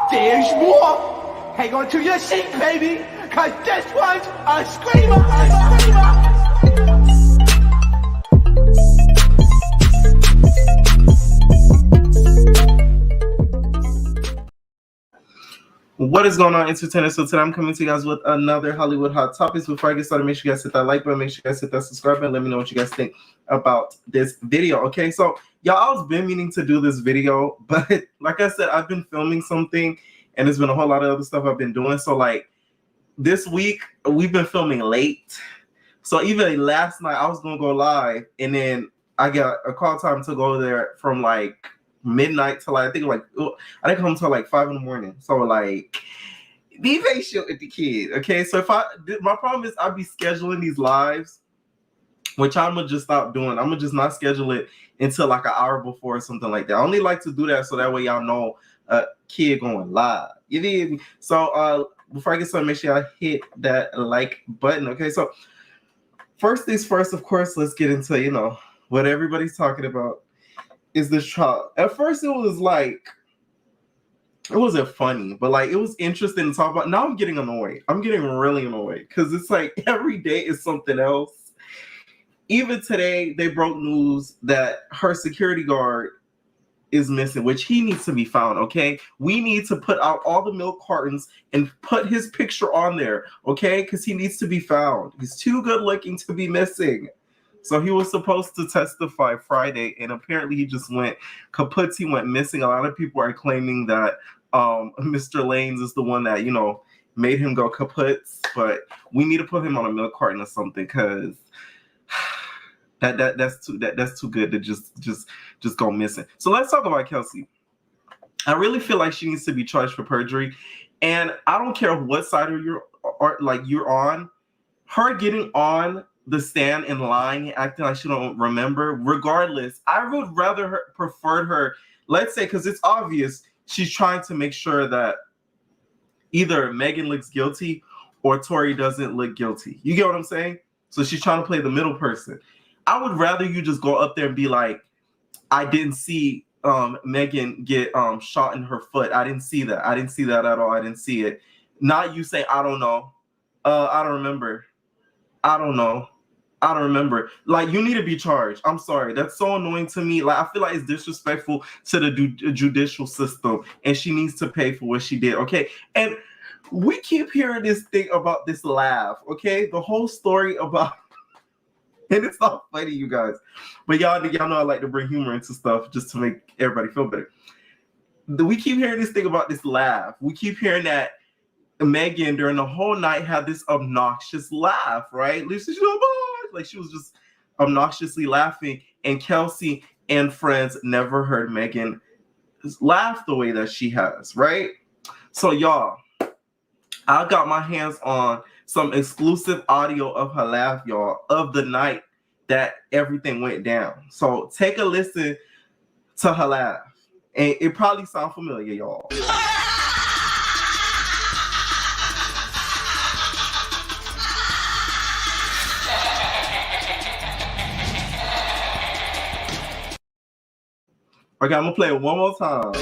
There's more. Hang on to your seat, baby, cause this one's a screamer, a screamer. What is going on, entertainers? So today I'm coming to you guys with another Hollywood Hot Topics. Before I get started, make sure you guys hit that like button, make sure you guys hit that subscribe button, let me know what you guys think about this video. Okay, so y'all, I've been meaning to do this video, but like I said, I've been filming something and there's been a whole lot of other stuff I've been doing. So like this week, we've been filming late. So even last night, I was gonna go live and then I got a call time to go there from like midnight to like I didn't come until like 5 in the morning. So like be patient with the kid, okay? So my problem is I'd be scheduling these lives, which I'm gonna just stop doing. I'm gonna just not schedule it until like an hour before or something like that. I only like to do that so that way y'all know a kid going live. You need me? So before I get started, make sure I hit that like button, okay? So first things first, of course, let's get into what everybody's talking about. Is this trial. At first it was like, it wasn't funny, but like it was interesting to talk about. Now I'm getting annoyed. I'm getting really annoyed because it's like every day is something else. Even today they broke news that her security guard is missing, which he needs to be found, okay? We need to put out all the milk cartons and put his picture on there, okay? Because he needs to be found. He's too good looking to be missing. So he was supposed to testify Friday, and apparently he just went kaput. He went missing. A lot of people are claiming that Mr. Lanes is the one that, made him go kaput. But we need to put him on a milk carton or something, because that's too good to just go missing. So let's talk about Kelsey. I really feel like she needs to be charged for perjury, and I don't care what side you're on. Her getting on the stand and lying, acting like she don't remember. Regardless, I would rather preferred her. Let's say, because it's obvious she's trying to make sure that either Megan looks guilty or Tory doesn't look guilty. You get what I'm saying? So she's trying to play the middle person. I would rather you just go up there and be like, I didn't see Megan get shot in her foot. I didn't see that. I didn't see that at all. I didn't see it. Not you say, I don't know. I don't remember. I don't know. I don't remember. Like, you need to be charged. I'm sorry. That's so annoying to me. Like, I feel like it's disrespectful to the judicial system, and she needs to pay for what she did, okay? And we keep hearing this thing about this laugh, okay? The whole story about, and it's not funny, you guys, but y'all know I like to bring humor into stuff just to make everybody feel better. We keep hearing this thing about this laugh. We keep hearing that Megan during the whole night had this obnoxious laugh, right? Like she was just obnoxiously laughing, and Kelsey and friends never heard Megan laugh the way that she has, right? So y'all, I got my hands on some exclusive audio of her laugh, y'all, of the night that everything went down. So take a listen to her laugh. And it probably sounds familiar, y'all. Okay, I'm gonna play it one more time.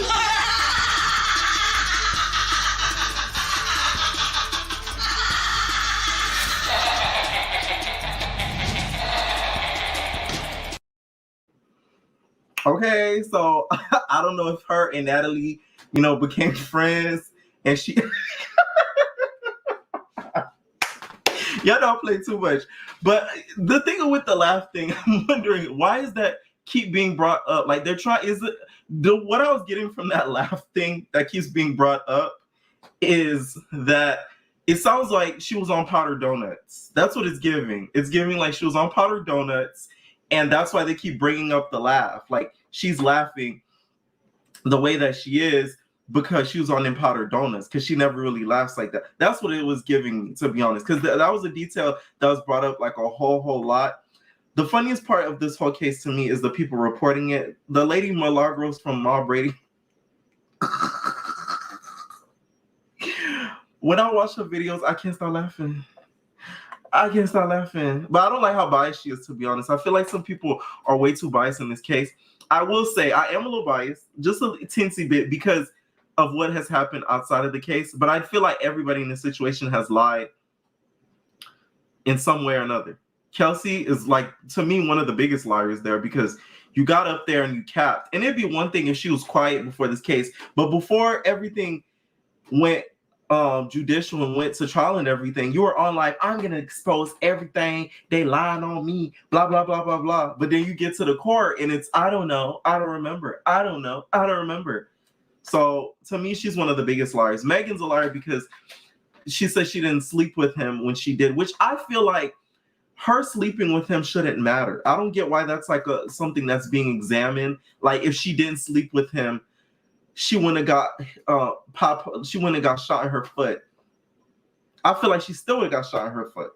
Okay, so I don't know if her and Natalie, became friends, and she. Y'all don't play too much, but the thing with the laugh thing, I'm wondering why is that keep being brought up? Like they're trying. Is it what I was getting from that laugh thing that keeps being brought up is that it sounds like she was on powdered donuts. That's what it's giving. It's giving like she was on powdered donuts. And that's why they keep bringing up the laugh. Like she's laughing the way that she is because she was on them powdered donuts, because she never really laughs like that. That's what it was giving me, to be honest, because that was a detail that was brought up like a whole lot. The funniest part of this whole case to me is the people reporting it. The lady Milagros from Ma Brady. When I watch her videos, I can't stop laughing. But I don't like how biased she is, to be honest. I feel like some people are way too biased in this case. I will say I am a little biased, just a teensy bit, because of what has happened outside of the case. But I feel like everybody in this situation has lied in some way or another. Kelsey is, like, to me, one of the biggest liars there, because you got up there and you capped. And it'd be one thing if she was quiet before this case. But before everything went judicial and went to trial and everything, you were on like, I'm gonna expose everything, they lying on me, blah blah blah blah blah. But then you get to the court and it's I don't know, I don't remember. So to me, she's one of the biggest liars. Megan's a liar because she said she didn't sleep with him when she did, which I feel like her sleeping with him shouldn't matter. I don't get why that's like something that's being examined. Like if she didn't sleep with him, she wouldn't have got she wouldn't have got shot in her foot. I feel like she still would have got shot in her foot.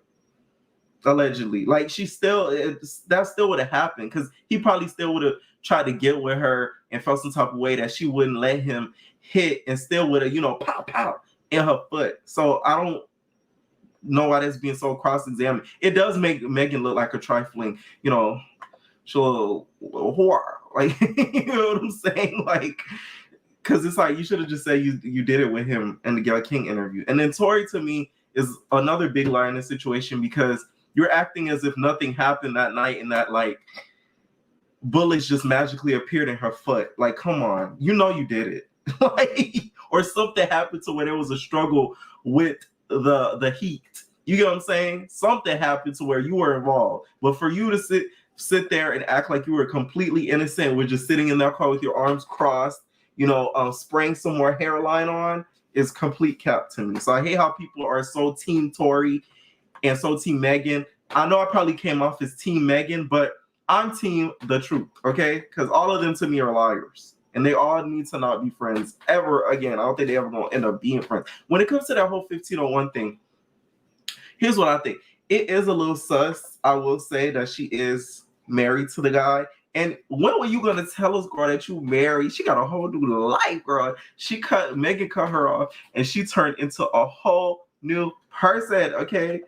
Allegedly. Like that still would have happened, because he probably still would have tried to get with her and felt some type of way that she wouldn't let him hit, and still would have, pow in her foot. So I don't know why that's being so cross-examined. It does make Megan look like a trifling, she's a little whore. Like, you know what I'm saying? Like, because it's like you should have just said you did it with him in the Gayle King interview. And then Tory, to me, is another big liar in this situation, because you're acting as if nothing happened that night and that like bullets just magically appeared in her foot. Like, come on, you did it. Like, or something happened to where there was a struggle with the heat. You get what I'm saying? Something happened to where you were involved. But for you to sit there and act like you were completely innocent with just sitting in that car with your arms crossed, spraying some more hairline on, is complete cap to me. So I hate how people are so team Tory and so team Megan. I know I probably came off as team Megan, but I'm team the truth, okay? Because all of them to me are liars. And they all need to not be friends ever again. I don't think they ever going to end up being friends. When it comes to that whole 1501 thing, here's what I think. It is a little sus, I will say, that she is married to the guy. And when were you gonna tell us, girl, that you married? She got a whole new life, girl. Megan cut her off, and she turned into a whole new person. Okay,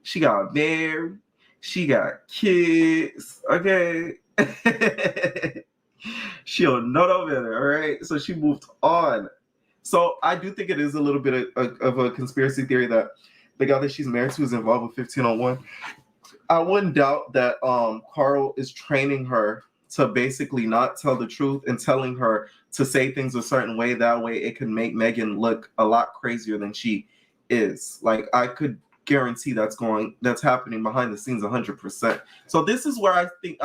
she got married, she got kids. Okay, she'll know no better. All right, so she moved on. So I do think it is a little bit of a conspiracy theory that the guy that she's married to is involved with 1501. I wouldn't doubt that Carl is training her to basically not tell the truth and telling her to say things a certain way. That way it can make Megan look a lot crazier than she is. Like, I could guarantee that's happening behind the scenes 100%. So this is where I think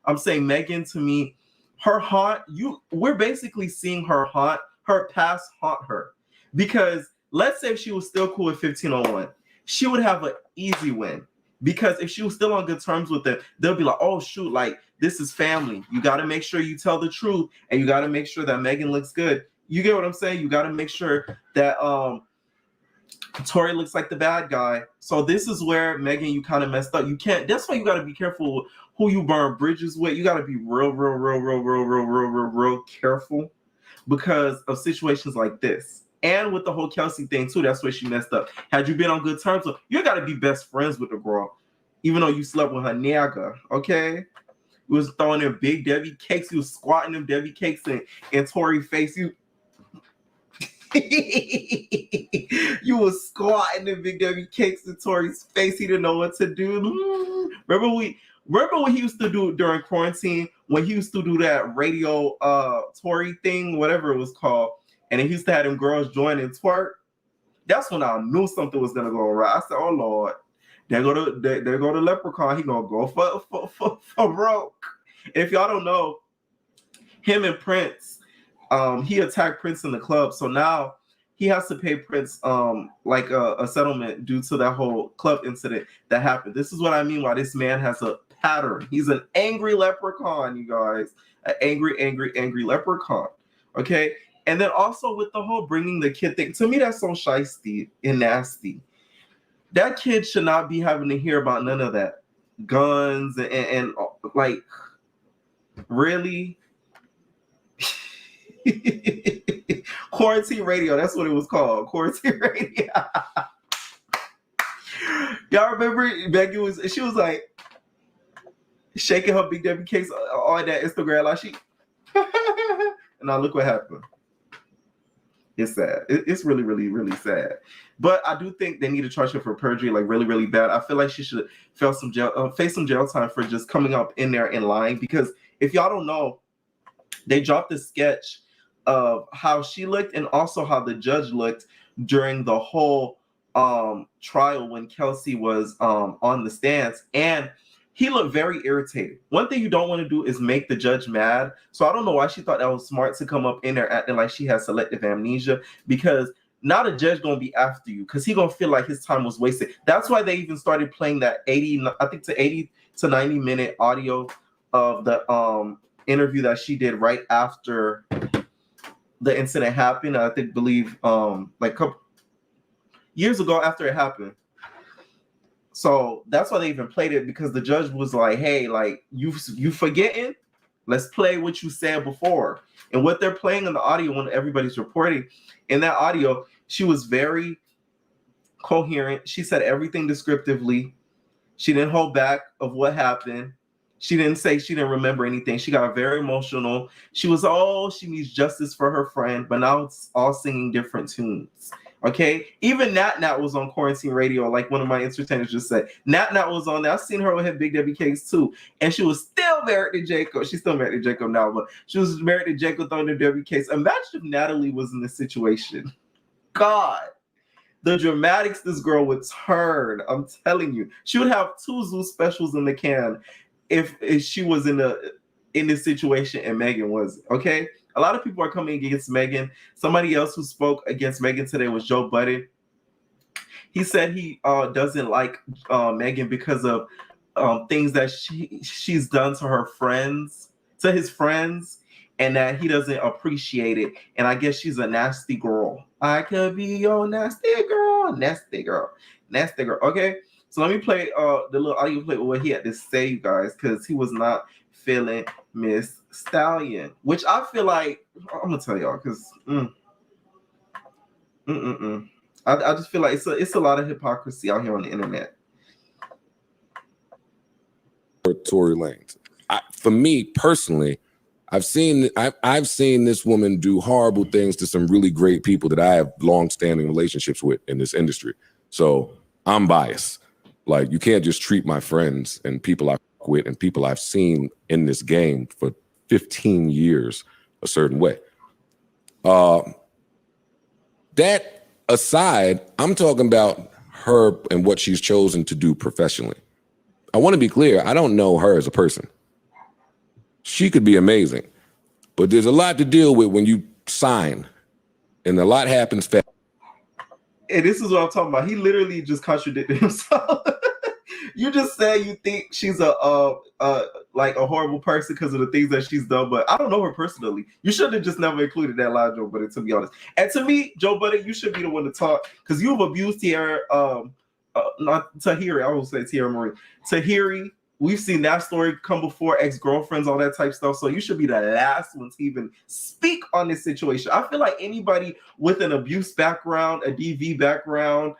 I'm saying Megan, to me, her haunt, we're basically seeing her past haunt her. Because let's say if she was still cool with 1501, she would have an easy win. Because if she was still on good terms with them, they'll be like, oh, shoot, like, this is family. You got to make sure you tell the truth, and you got to make sure that Megan looks good. You get what I'm saying? You got to make sure that Tory looks like the bad guy. So this is where, Megan, you kind of messed up. You can't. That's why you got to be careful who you burn bridges with. You got to be real careful because of situations like this. And with the whole Kelsey thing too, that's where she messed up. Had you been on good terms, you got to be best friends with the girl, even though you slept with her nigga. Okay, you was throwing them big Debbie cakes. You was squatting them Debbie cakes in Tory's face. You you was squatting the big Debbie cakes in Tory's face. He didn't know what to do. Remember what he used to do during quarantine when he used to do that radio Tory thing, whatever it was called, and he used to have them girls join and twerk. That's when I knew something was gonna go right. I said, "Oh Lord, there go the Leprechaun. He gonna go for broke." And if y'all don't know, him and Prince. He attacked Prince in the club, so now he has to pay Prince like a settlement due to that whole club incident that happened. This is what I mean why this man has a pattern. He's an angry leprechaun, you guys. An angry leprechaun. Okay, and then also with the whole bringing the kid thing, to me that's so shiesty and nasty. That kid should not be having to hear about none of that. Guns and like, really? Quarantine radio, that's what it was called. Quarantine radio. Y'all remember Megan she was like shaking her big Debbie cakes on that Instagram like she and now look what happened. It's sad. It's really sad. But I do think they need to charge her for perjury like really bad. I feel like she should face some jail time for just coming up in there and lying, because if y'all don't know, they dropped a sketch of how she looked and also how the judge looked during the whole trial when Kelsey was on the stands, and he looked very irritated. One thing you don't want to do is make the judge mad. So I don't know why she thought that was smart to come up in there acting like she has selective amnesia, because now the judge gonna be after you because he gonna feel like his time was wasted. That's why they even started playing that 80 to 90 minute audio of the interview that she did right after the incident happened. I believe like a couple years ago after it happened. So that's why they even played it, because the judge was like, "Hey, like you forgetting? Let's play what you said before." And what they're playing in the audio when everybody's reporting, in that audio, she was very coherent. She said everything descriptively. She didn't hold back of what happened. She didn't say she didn't remember anything. She got very emotional. She was, she needs justice for her friend, but now it's all singing different tunes. Okay? Even Nat was on quarantine radio, like one of my entertainers just said. Nat was on there. I've seen her with her big Debbie cakes too. And she was still married to Jacob. She's still married to Jacob now, but she was married to Jacob throwing the Debbie cakes. Imagine if Natalie was in this situation. God. The dramatics this girl would turn. I'm telling you. She would have 2 Zoo specials in the can if she was in this situation and Megan wasn't. Okay, a lot of people are coming against Megan. Somebody else who spoke against Megan today was Joe Budden. He said he doesn't like Megan because of things that she's done to her friends, to his friends, and that he doesn't appreciate it. And I guess she's a nasty girl. I could be your nasty girl. Okay. So let me play the little audio clip of what he had to say, you guys, because he was not feeling Miss Stallion, which I feel like, I'm gonna tell y'all, because I just feel like it's a lot of hypocrisy out here on the internet. Tory Lanez. For me personally, I've seen this woman do horrible things to some really great people that I have long-standing relationships with in this industry. So I'm biased. Like, you can't just treat my friends and people I work with and people I've seen in this game for 15 years a certain way. That aside, I'm talking about her and what she's chosen to do professionally. I want to be clear. I don't know her as a person. She could be amazing, but there's a lot to deal with when you sign, and a lot happens fast. And this is what I'm talking about. He literally just contradicted himself. You just said you think she's a like a horrible person because of the things that she's done, but I don't know her personally. You should have just never included that line, Joe Budden, to be honest. And to me, Joe Budden, you should be the one to talk because you've abused Tierra, not Tahiri, I will say Tierra Marie. Tahiri, we've seen that story come before, ex-girlfriends, all that type stuff. So you should be the last one to even speak on this situation. I feel like anybody with an abuse background, a DV background,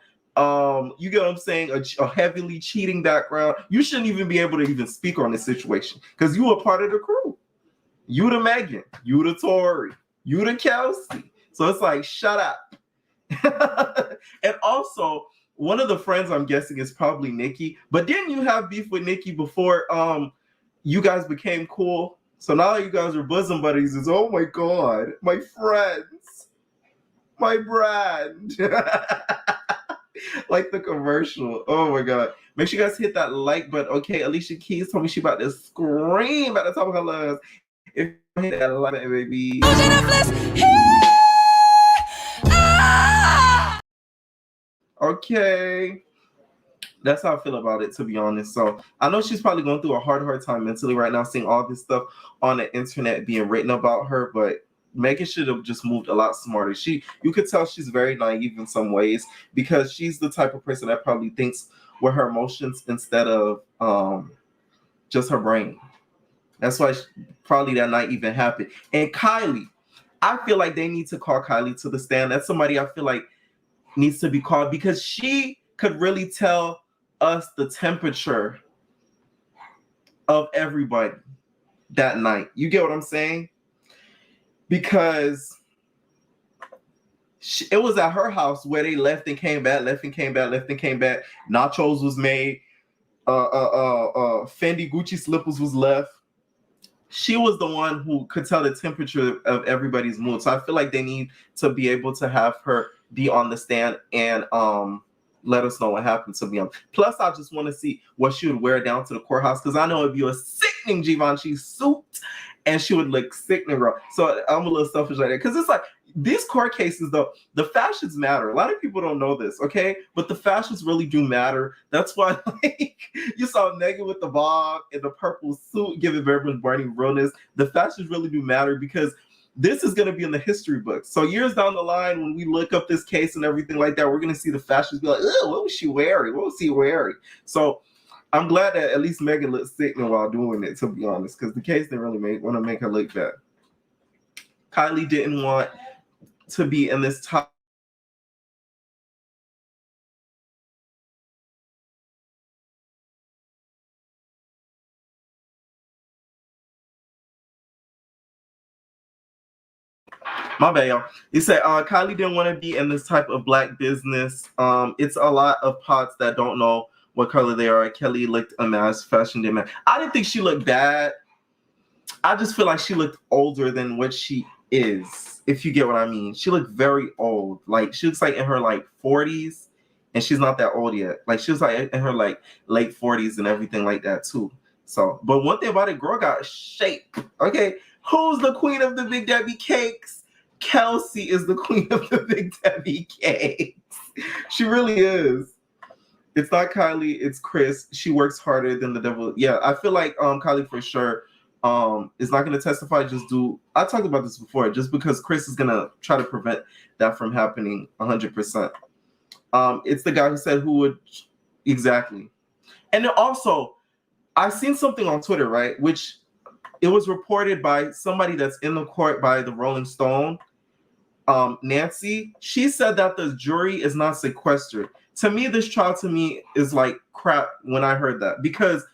you get what I'm saying, a heavily cheating background, you shouldn't even be able to even speak on this situation because you were part of the crew. You the Megan, you the Tory, you the Kelsey. So it's like, shut up. And also, one of the friends I'm guessing is probably Nikki. But didn't you have beef with Nikki before you guys became cool? So now that you guys are bosom buddies, it's oh my god, my friends, my brand. Like the commercial. Oh my god. Make sure you guys hit that like button. Okay, Alicia Keys told me she about to scream at the top of her lungs. If you hit that like button, baby. Okay. That's how I feel about it, to be honest. So I know she's probably going through a hard time mentally right now, seeing all this stuff on the internet being written about her, but Megan should have just moved a lot smarter. You could tell she's very naive in some ways because she's the type of person that probably thinks with her emotions instead of just her brain. That's why probably that night even happened. And Kylie, I feel like they need to call Kylie to the stand. That's somebody I feel like needs to be called because she could really tell us the temperature of everybody that night. You get what I'm saying? Because it was at her house where they left and came back, left and came back, left and came back. Nachos was made. Fendi Gucci slippers was left. She was the one who could tell the temperature of everybody's mood. So I feel like they need to be able to have her be on the stand and let us know what happened, to be honest. Plus, I just want to see what she would wear down to the courthouse because I know it'd be a sickening Givenchy suit and she would look sickening, bro. So I'm a little selfish like that because it's like these court cases, though, the fashions matter. A lot of people don't know this, okay? But the fashions really do matter. That's why, like, you saw Megan with the bob and the purple suit giving very much Barney realness. The fashions really do matter because this is going to be in the history books. So years down the line, when we look up this case and everything like that, we're going to see the fashions be like, oh, what was she wearing? What was he wearing? So I'm glad that at least Megan looked sickening while doing it, to be honest, because the case didn't really want to make her look bad. Kylie didn't want to be in this top. My bad, y'all. He said Kylie didn't want to be in this type of black business. It's a lot of pots that don't know what color they are. Kelly looked a mess. Fashion didn't matter. I didn't think she looked bad. I just feel like she looked older than what she is, if you get what I mean. She looked very old. Like she looks like in her like 40s, and she's not that old yet. Like she was like in her like late 40s and everything like that too. So, but one thing about it, girl got shape. Okay, who's the queen of the Big Debbie cakes? Kelsey is the queen of the Big Debbie cakes. She really is. It's not Kylie, it's Chris. She works harder than the devil. Yeah, I feel like Kylie for sure is not going to testify. I talked about this before, just because Chris is going to try to prevent that from happening 100%. It's the guy who said who would exactly. And then also, I've seen something on Twitter, right, which it was reported by somebody that's in the court by the Rolling Stone, Nancy. She said that the jury is not sequestered. To me, this trial to me is like crap when I heard that, because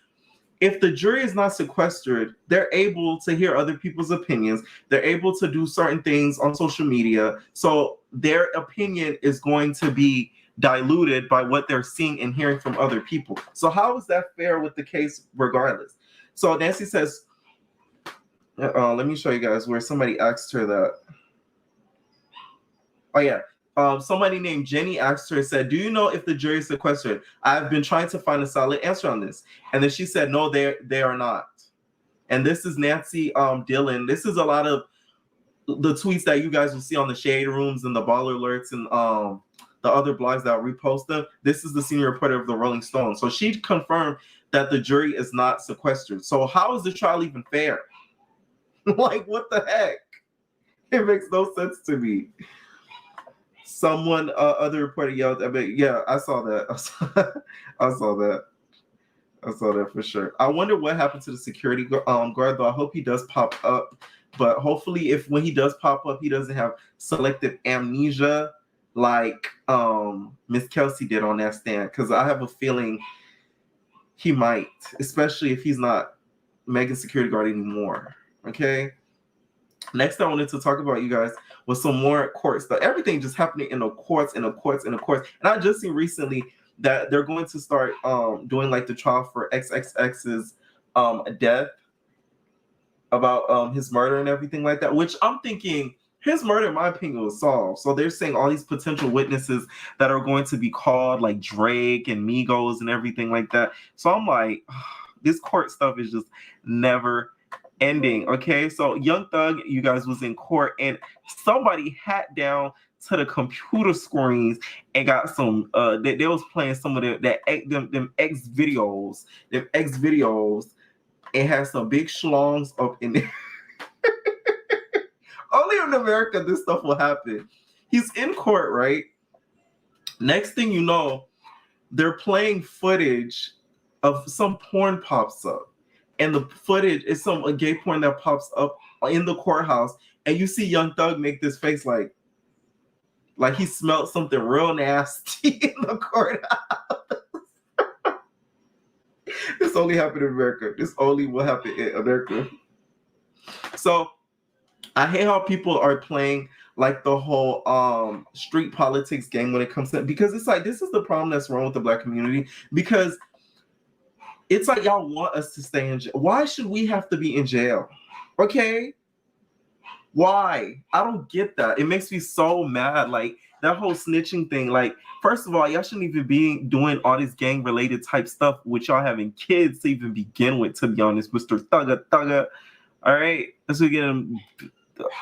if the jury is not sequestered, they're able to hear other people's opinions. They're able to do certain things on social media. So their opinion is going to be diluted by what they're seeing and hearing from other people. So how is that fair with the case regardless? So Nancy says, let me show you guys where somebody asked her that. Oh, yeah. Somebody named Jenny asked her, said, do you know if the jury is sequestered? I've been trying to find a solid answer on this. And then she said, no, they are not. And this is Nancy Dillon. This is a lot of the tweets that you guys will see on the Shade Rooms and the Baller Alerts and the other blogs that repost them. This is the senior reporter of the Rolling Stone. So she confirmed that the jury is not sequestered. So how is the trial even fair? Like, what the heck? It makes no sense to me. Someone, other reporter yelled, I mean, yeah, I saw that. I saw that. I saw that for sure. I wonder what happened to the security guard, though. I hope he does pop up. But hopefully, when he does pop up, he doesn't have selective amnesia like Miss Kelsey did on that stand. Because I have a feeling he might, especially if he's not Megan's security guard anymore. Okay? Next, I wanted to talk about, you guys, was some more court stuff. Everything just happening in the courts. And I just seen recently that they're going to start doing like the trial for XXX's death, about his murder and everything like that, which I'm thinking his murder, in my opinion, was solved. So they're saying all these potential witnesses that are going to be called, like Drake and Migos and everything like that. So I'm like, this court stuff is just never ending. Okay, so Young Thug, you guys, was in court and somebody hacked down to the computer screens and got some they was playing some of them X videos. It has some big schlongs up in there. Only in America this stuff will happen. He's in court, right? Next thing you know, they're playing footage of some porn pops up. And the footage is some gay porn that pops up in the courthouse. And you see Young Thug make this face like he smelled something real nasty in the courthouse. This only happened in America. This only will happen in America. So I hate how people are playing like the whole street politics game when it comes to, because it's like, this is the problem that's wrong with the Black community, because it's like y'all want us to stay in jail. Why should we have to be in jail? Okay? Why? I don't get that. It makes me so mad. Like, that whole snitching thing. Like, first of all, y'all shouldn't even be doing all this gang-related type stuff with y'all having kids to even begin with, to be honest, Mr. Thugger. All right? Let's get him.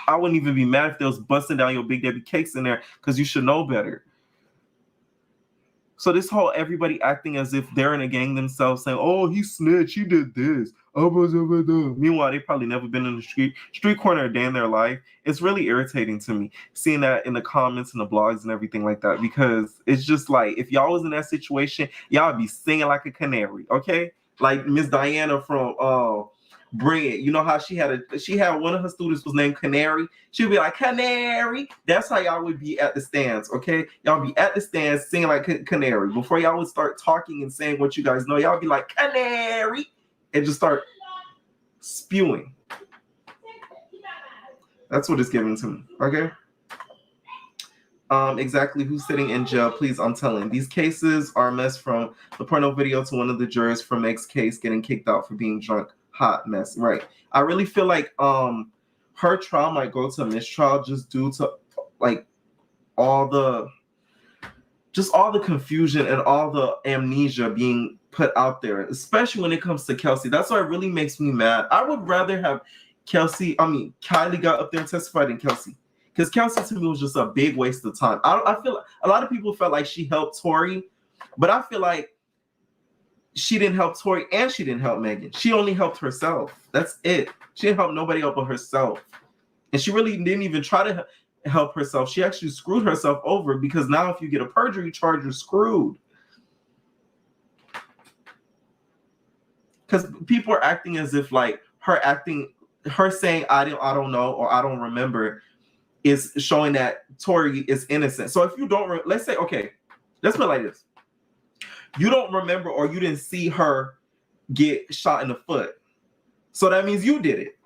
I wouldn't even be mad if they was busting down your Big Debbie cakes in there, because you should know better. So this whole everybody acting as if they're in a gang themselves, saying, oh, he snitched, he did this. Meanwhile, they probably never been in the street corner a day in their life. It's really irritating to me seeing that in the comments and the blogs and everything like that, because it's just like, if y'all was in that situation, y'all would be singing like a canary, okay? Like Miss Diana from Bring It. You know how she had one of her students was named Canary. She'd be like, Canary. That's how y'all would be at the stands, okay? Y'all be at the stands singing like Canary. Before y'all would start talking and saying what you guys know, y'all be like, Canary, and just start spewing. That's what it's giving to me, okay? Exactly who's sitting in jail, please, I'm telling. These cases are a mess, from the porno video to one of the jurors from Meg's case getting kicked out for being drunk. Hot mess, right? I really feel like her trial might go to a mistrial just due to like all the confusion and all the amnesia being put out there, especially when it comes to Kelsey. That's why it really makes me mad. I would rather have Kylie got up there and testified than Kelsey, because Kelsey to me was just a big waste of time. I feel like a lot of people felt like she helped Tory, but I feel like she didn't help Tory and she didn't help Megan. She only helped herself. That's it. She didn't help nobody else but herself. And she really didn't even try to help herself. She actually screwed herself over, because now if you get a perjury charge, you're screwed. Because people are acting as if like her saying I don't know or I don't remember is showing that Tory is innocent. So if you don't, let's say, okay, let's put it like this. You don't remember or you didn't see her get shot in the foot. So that means you did it.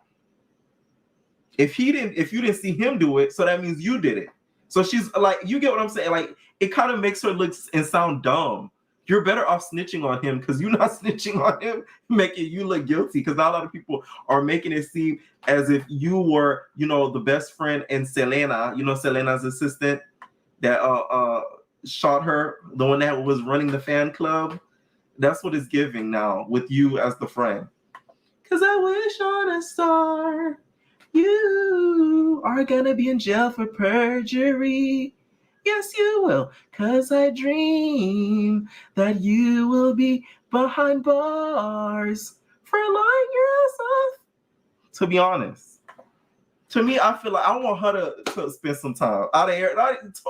If you didn't see him do it, so that means you did it. So she's like, you get what I'm saying? Like, it kind of makes her look and sound dumb. You're better off snitching on him, because you're not snitching on him, making you look guilty. Because not a lot of people are making it seem as if you were, the best friend and Selena, Selena's assistant that shot her, the one that was running the fan club. That's what it's giving now with you as the friend. Because I wish on a star you are gonna be in jail for perjury. Yes, you will. Because I dream that you will be behind bars for lying yourself. To be honest, to me, I feel like I want her to spend some time out of here.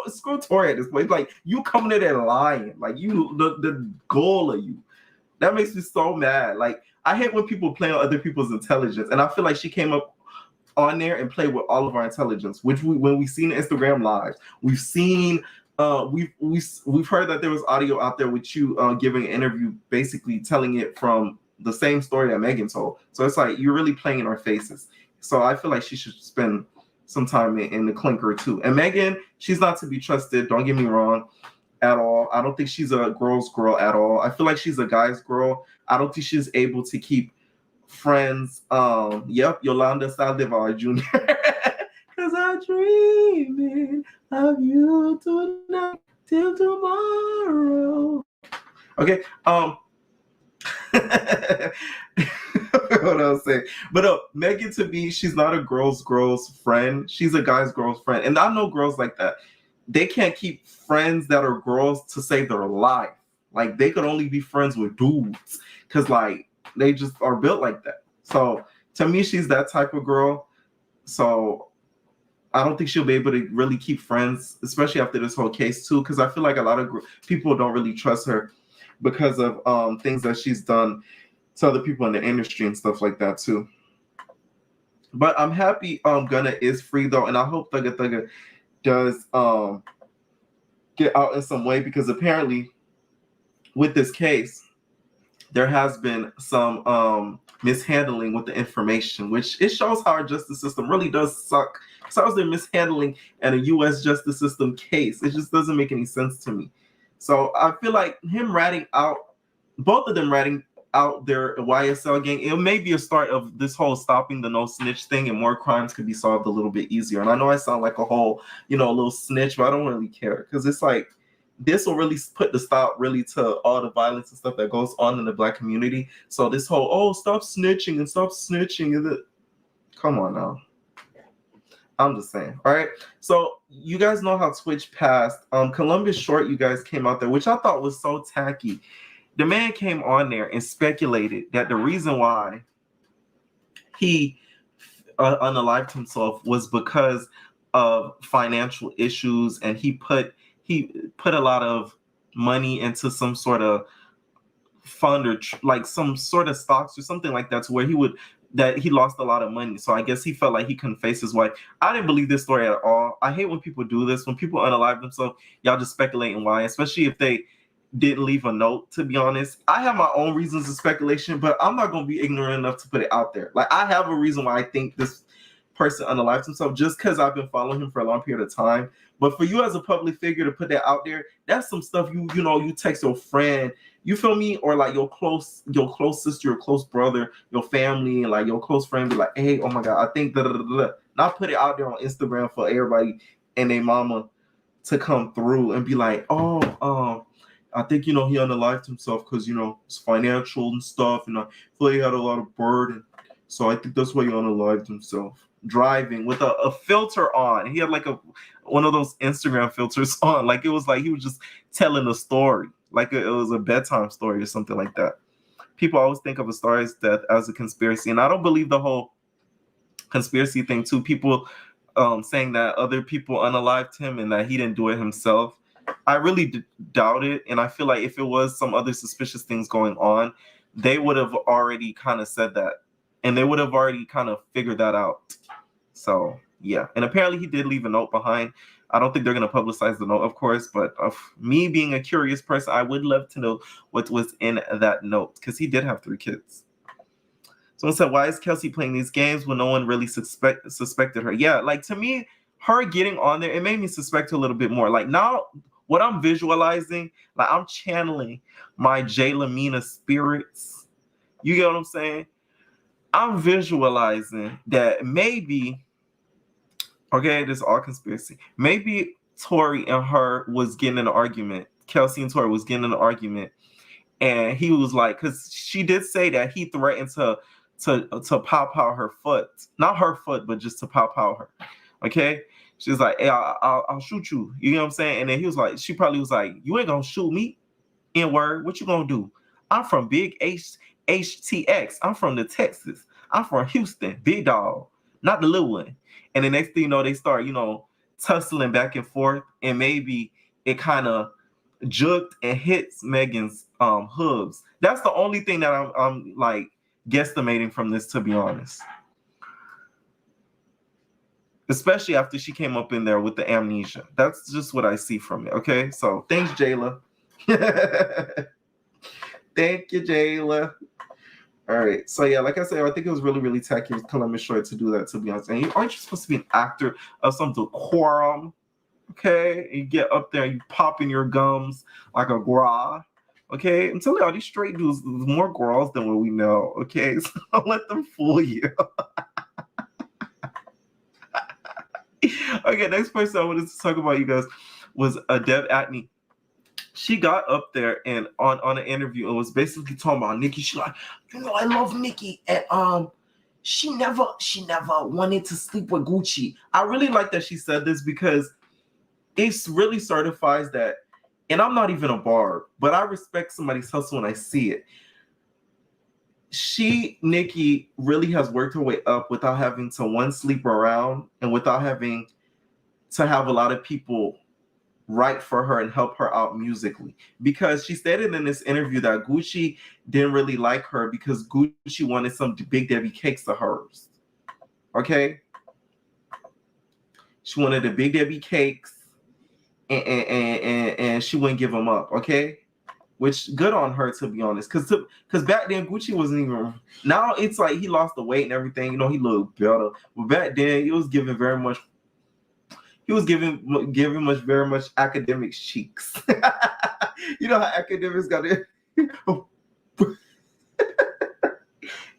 Screw Tory at this point. Like, you coming in there lying. Like, you, the goal of you. That makes me so mad. Like, I hate when people play on other people's intelligence. And I feel like she came up on there and played with all of our intelligence, which when we've seen Instagram lives, we've seen, we've heard that there was audio out there with you giving an interview, basically telling it from the same story that Megan told. So it's like, you're really playing in our faces. So I feel like she should spend some time in the clinker too. And Megan, she's not to be trusted. Don't get me wrong at all. I don't think she's a girl's girl at all. I feel like she's a guy's girl. I don't think she's able to keep friends. Yep, Yolanda Saldivar Jr. Cause I'm dreaming of you tonight till tomorrow. Okay. What else say? But Megan, to me, she's not a girl's friend. She's a guy's girl's friend. And I know girls like that. They can't keep friends that are girls to save their life. Like, they could only be friends with dudes because, like, they just are built like that. So to me, she's that type of girl. So I don't think she'll be able to really keep friends, especially after this whole case too, because I feel like a lot of people don't really trust her because of things that she's done to other people in the industry and stuff like that too. But I'm happy Gunna is free though, and I hope Thugga Thugga does get out in some way, because apparently with this case there has been some mishandling with the information, which it shows how our justice system really does suck. So how's there mishandling in a U.S. justice system case? It just doesn't make any sense to me. So I feel like him ratting out, both of them ratting out their YSL gang, it may be a start of this whole stopping the no snitch thing, and more crimes could be solved a little bit easier. And I know I sound like a whole, a little snitch, but I don't really care, because it's like, this will really put the stop really to all the violence and stuff that goes on in the Black community. So this whole, stop snitching and stop snitching, is it? Come on now. I'm just saying. All right. So you guys know how Twitch passed. Columbus Short, you guys came out there, which I thought was so tacky. The man came on there and speculated that the reason why he unalived himself was because of financial issues, and he put a lot of money into some sort of fund or like some sort of stocks or something like that, to where he lost a lot of money. So I guess he felt like he couldn't face his wife. I didn't believe this story at all. I hate when people do this. When people unalive themselves, y'all just speculating why, especially if they didn't leave a note, to be honest. I have my own reasons of speculation, but I'm not going to be ignorant enough to put it out there. Like, I have a reason why I think this person unalived himself, just because I've been following him for a long period of time. But for you as a public figure to put that out there, that's some stuff you text your friend, you feel me, or like your close sister, your close brother, your family, and like your close friend be like, hey, oh my God, I think not put it out there on Instagram for everybody and their mama to come through and be like, I think he unalived himself because it's financial and stuff, and I feel like he had a lot of burden, so I think that's why he unalived himself. Driving with a filter on. He had like one of those Instagram filters on. Like, it was like he was just telling a story, like it was a bedtime story or something like that. People always think of A Star Is Death as a conspiracy, and I don't believe the whole conspiracy thing too. People saying that other people unalived him and that he didn't do it himself. I really doubt it, and I feel like if it was some other suspicious things going on, they would have already kind of said that, and they would have already kind of figured that out. So yeah, and apparently he did leave a note behind. I don't think they're going to publicize the note, of course, but me being a curious person, I would love to know what was in that note, because he did have 3 kids. Someone said, why is Kelsey playing these games when no one really suspected her? Yeah, like, to me, her getting on there, it made me suspect her a little bit more. Like, now, what I'm visualizing, like, I'm channeling my Jay Lamina spirits. You get what I'm saying? I'm visualizing that maybe, okay, this is all conspiracy. Maybe Tory and her was getting in an argument. Kelsey and Tory was getting in an argument. And he was like, because she did say that he threatened to pow her foot. Not her foot, but just to pow her. Okay? She was like, hey, I'll shoot you. You know what I'm saying? And then he was like, she probably was like, you ain't gonna shoot me. In word, what you gonna do? I'm from Big HTX. I'm from the Texas. I'm from Houston. Big dog, not the little one. And the next thing you know, they start, tussling back and forth, and maybe it kind of juked and hits Megan's hooves. That's the only thing that I'm like guesstimating from this, to be honest. Especially after she came up in there with the amnesia. That's just what I see from it. Okay, so thanks, Jayla. Thank you, Jayla. All right, so yeah, like I said, I think it was really, really tacky of Columbus Short to do that, to be honest. And aren't you supposed to be an actor of some decorum? Okay, and you get up there and you pop in your gums like a gras. Okay, I'm telling you, all these straight dudes, there's more girls than what we know. Okay, so don't let them fool you. Okay, next person I wanted to talk about, you guys, was Deb Atney. She got up there and on an interview and was basically talking about Nicki. She's like, I love Nicki, and she never wanted to sleep with Gucci. I really like that she said this, because it really certifies that, and I'm not even a barb, but I respect somebody's hustle when I see it. Nicki really has worked her way up without having to sleep around, and without having to have a lot of people write for her and help her out musically. Because she stated in this interview that Gucci didn't really like her because Gucci wanted some Big Debbie cakes of hers. Okay? She wanted the Big Debbie cakes, and she wouldn't give them up. Okay? Which, good on her, to be honest. Because back then, Gucci wasn't even... Now, it's like he lost the weight and everything. He looked better. But back then, he was giving very much... He was giving very much academic cheeks. You know how academics got it? It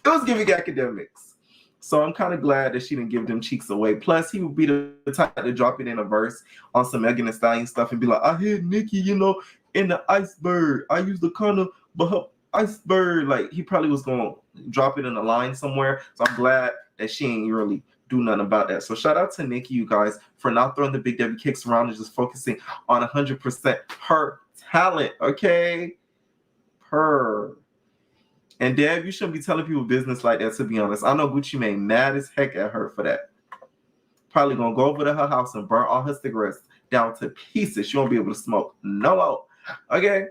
was giving academics. So I'm kind of glad that she didn't give them cheeks away. Plus, he would be the type to drop it in a verse on some Megan Thee Stallion stuff and be like, I hear Nicki, in the iceberg. I used the condom, but her iceberg. Like, he probably was going to drop it in a line somewhere. So I'm glad that she ain't really do nothing about that. So shout out to Nicki, you guys, for not throwing the Big Debbie kicks around and just focusing on 100% her talent, okay? Her. And Deb, you shouldn't be telling people business like that, to be honest. I know Gucci Mane mad as heck at her for that. Probably gonna go over to her house and burn all her cigarettes down to pieces. She won't be able to smoke no more. Okay.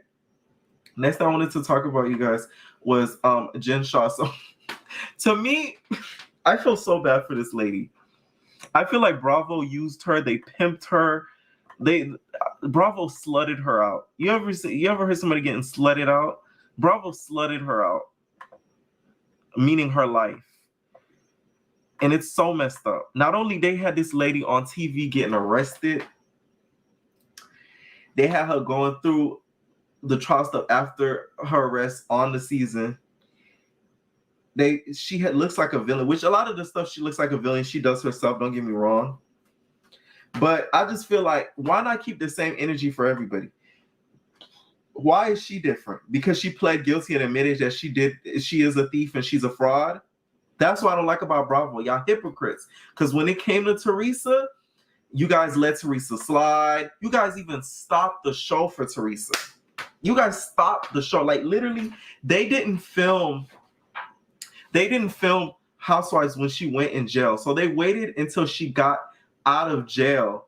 Next thing I wanted to talk about, you guys, was Jen Shaw. So to me, I feel so bad for this lady. I feel like Bravo used her. They pimped her. Bravo slutted her out. You ever heard somebody getting slutted out? Bravo slutted her out, meaning her life. And it's so messed up. Not only they had this lady on TV getting arrested, they had her going through the trial stuff after her arrest on the season. She looks like a villain, which a lot of the stuff she looks like a villain. She does herself, don't get me wrong. But I just feel like, why not keep the same energy for everybody? Why is she different? Because she pled guilty and admitted that she is a thief and she's a fraud? That's what I don't like about Bravo. Y'all hypocrites. Because when it came to Teresa, you guys let Teresa slide. You guys even stopped the show for Teresa. You guys stopped the show. Like, literally, they didn't film Housewives when she went in jail. So they waited until she got out of jail,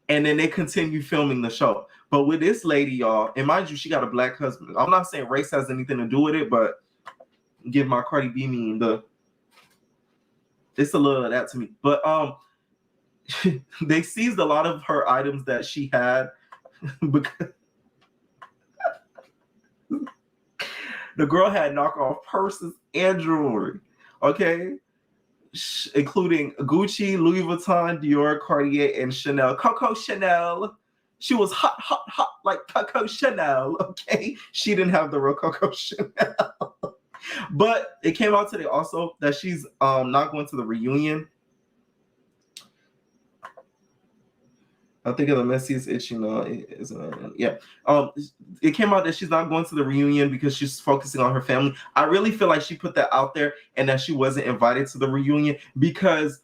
and then they continued filming the show. But with this lady, y'all, and mind you, she got a black husband. I'm not saying race has anything to do with it, but give my Cardi B mean it's a little of that to me. But they seized a lot of her items that she had because the girl had knockoff purses and jewelry, okay? Including Gucci, Louis Vuitton, Dior, Cartier, and Chanel. Coco Chanel. She was hot like Coco Chanel, okay? She didn't have the real Coco Chanel. But it came out today also that she's not going to the reunion. I think of the messiest itch, yeah. It came out that she's not going to the reunion because she's focusing on her family. I really feel like she put that out there and that she wasn't invited to the reunion because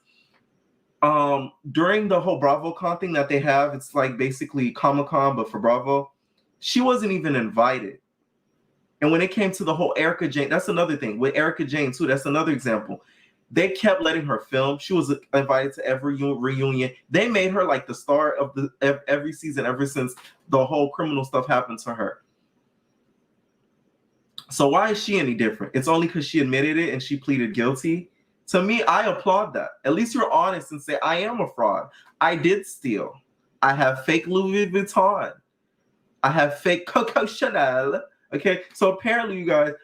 during the whole BravoCon thing that they have, it's like basically Comic-Con, but for Bravo, she wasn't even invited. And when it came to the whole Erica Jane, that's another thing. With Erica Jane, too, that's another example. They kept letting her film. She was invited to every reunion. They made her like the star of every season ever since the whole criminal stuff happened to her. So why is she any different? It's only because she admitted it and she pleaded guilty. To me, I applaud that. At least you're honest and say, I am a fraud. I did steal. I have fake Louis Vuitton. I have fake Coco Chanel. Okay, so apparently, you guys,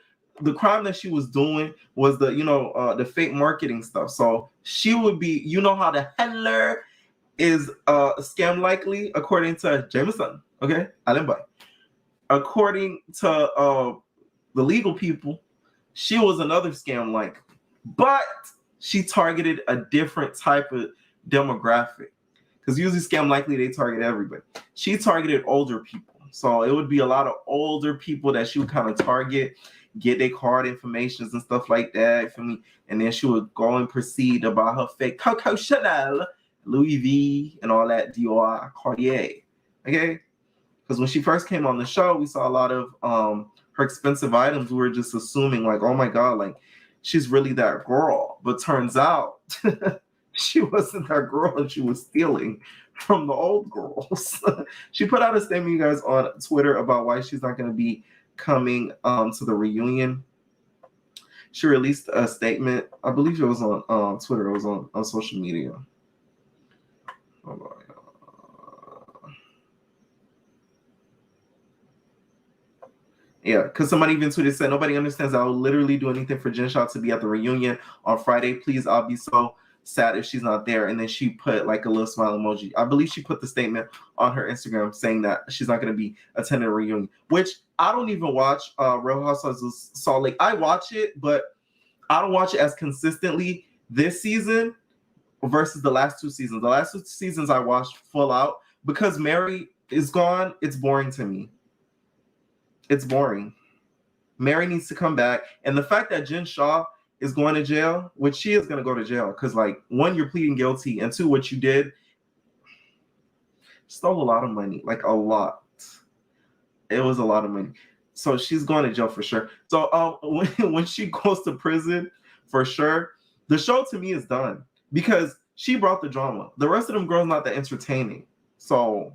the crime that she was doing was the fake marketing stuff. So she would be, how the handler is scam likely according to Jameson. Okay, Alimbai. According to the legal people, she was another scam like, but she targeted a different type of demographic. Because usually scam likely, they target everybody. She targeted older people. So it would be a lot of older people that she would kind of target, get their card informations and stuff like that for me. And then she would go and proceed about her fake Coco Chanel, Louis V, and all that Dior, Cartier. Okay? Because when she first came on the show, we saw a lot of her expensive items. We were just assuming like, oh my God, like she's really that girl. But turns out she wasn't that girl and she was stealing from the old girls. She put out a statement, you guys, on Twitter about why she's not going to be coming to the reunion. She released a statement. I believe it was on Twitter. It was on social media. Hold on. Yeah, because somebody even tweeted, said, nobody understands I will literally do anything for Jen Shaw to be at the reunion on Friday. Please, I'll be so sad if she's not there. And then she put like a little smile emoji. I believe she put the statement on her Instagram saying that she's not going to be attending a reunion, which I don't even watch Real Housewives of Salt Lake. I watch it, but I don't watch it as consistently this season versus the last 2 seasons. The last 2 seasons I watched full out because Mary is gone. It's boring to me. It's boring. Mary needs to come back. And the fact that Jen Shaw is going to jail, which she is going to go to jail, because like, 1, you're pleading guilty, and 2, what you did, stole a lot of money, like a lot. It was a lot of money. So she's going to jail for sure. So when she goes to prison, for sure, the show to me is done because she brought the drama. The rest of them girls not that entertaining. So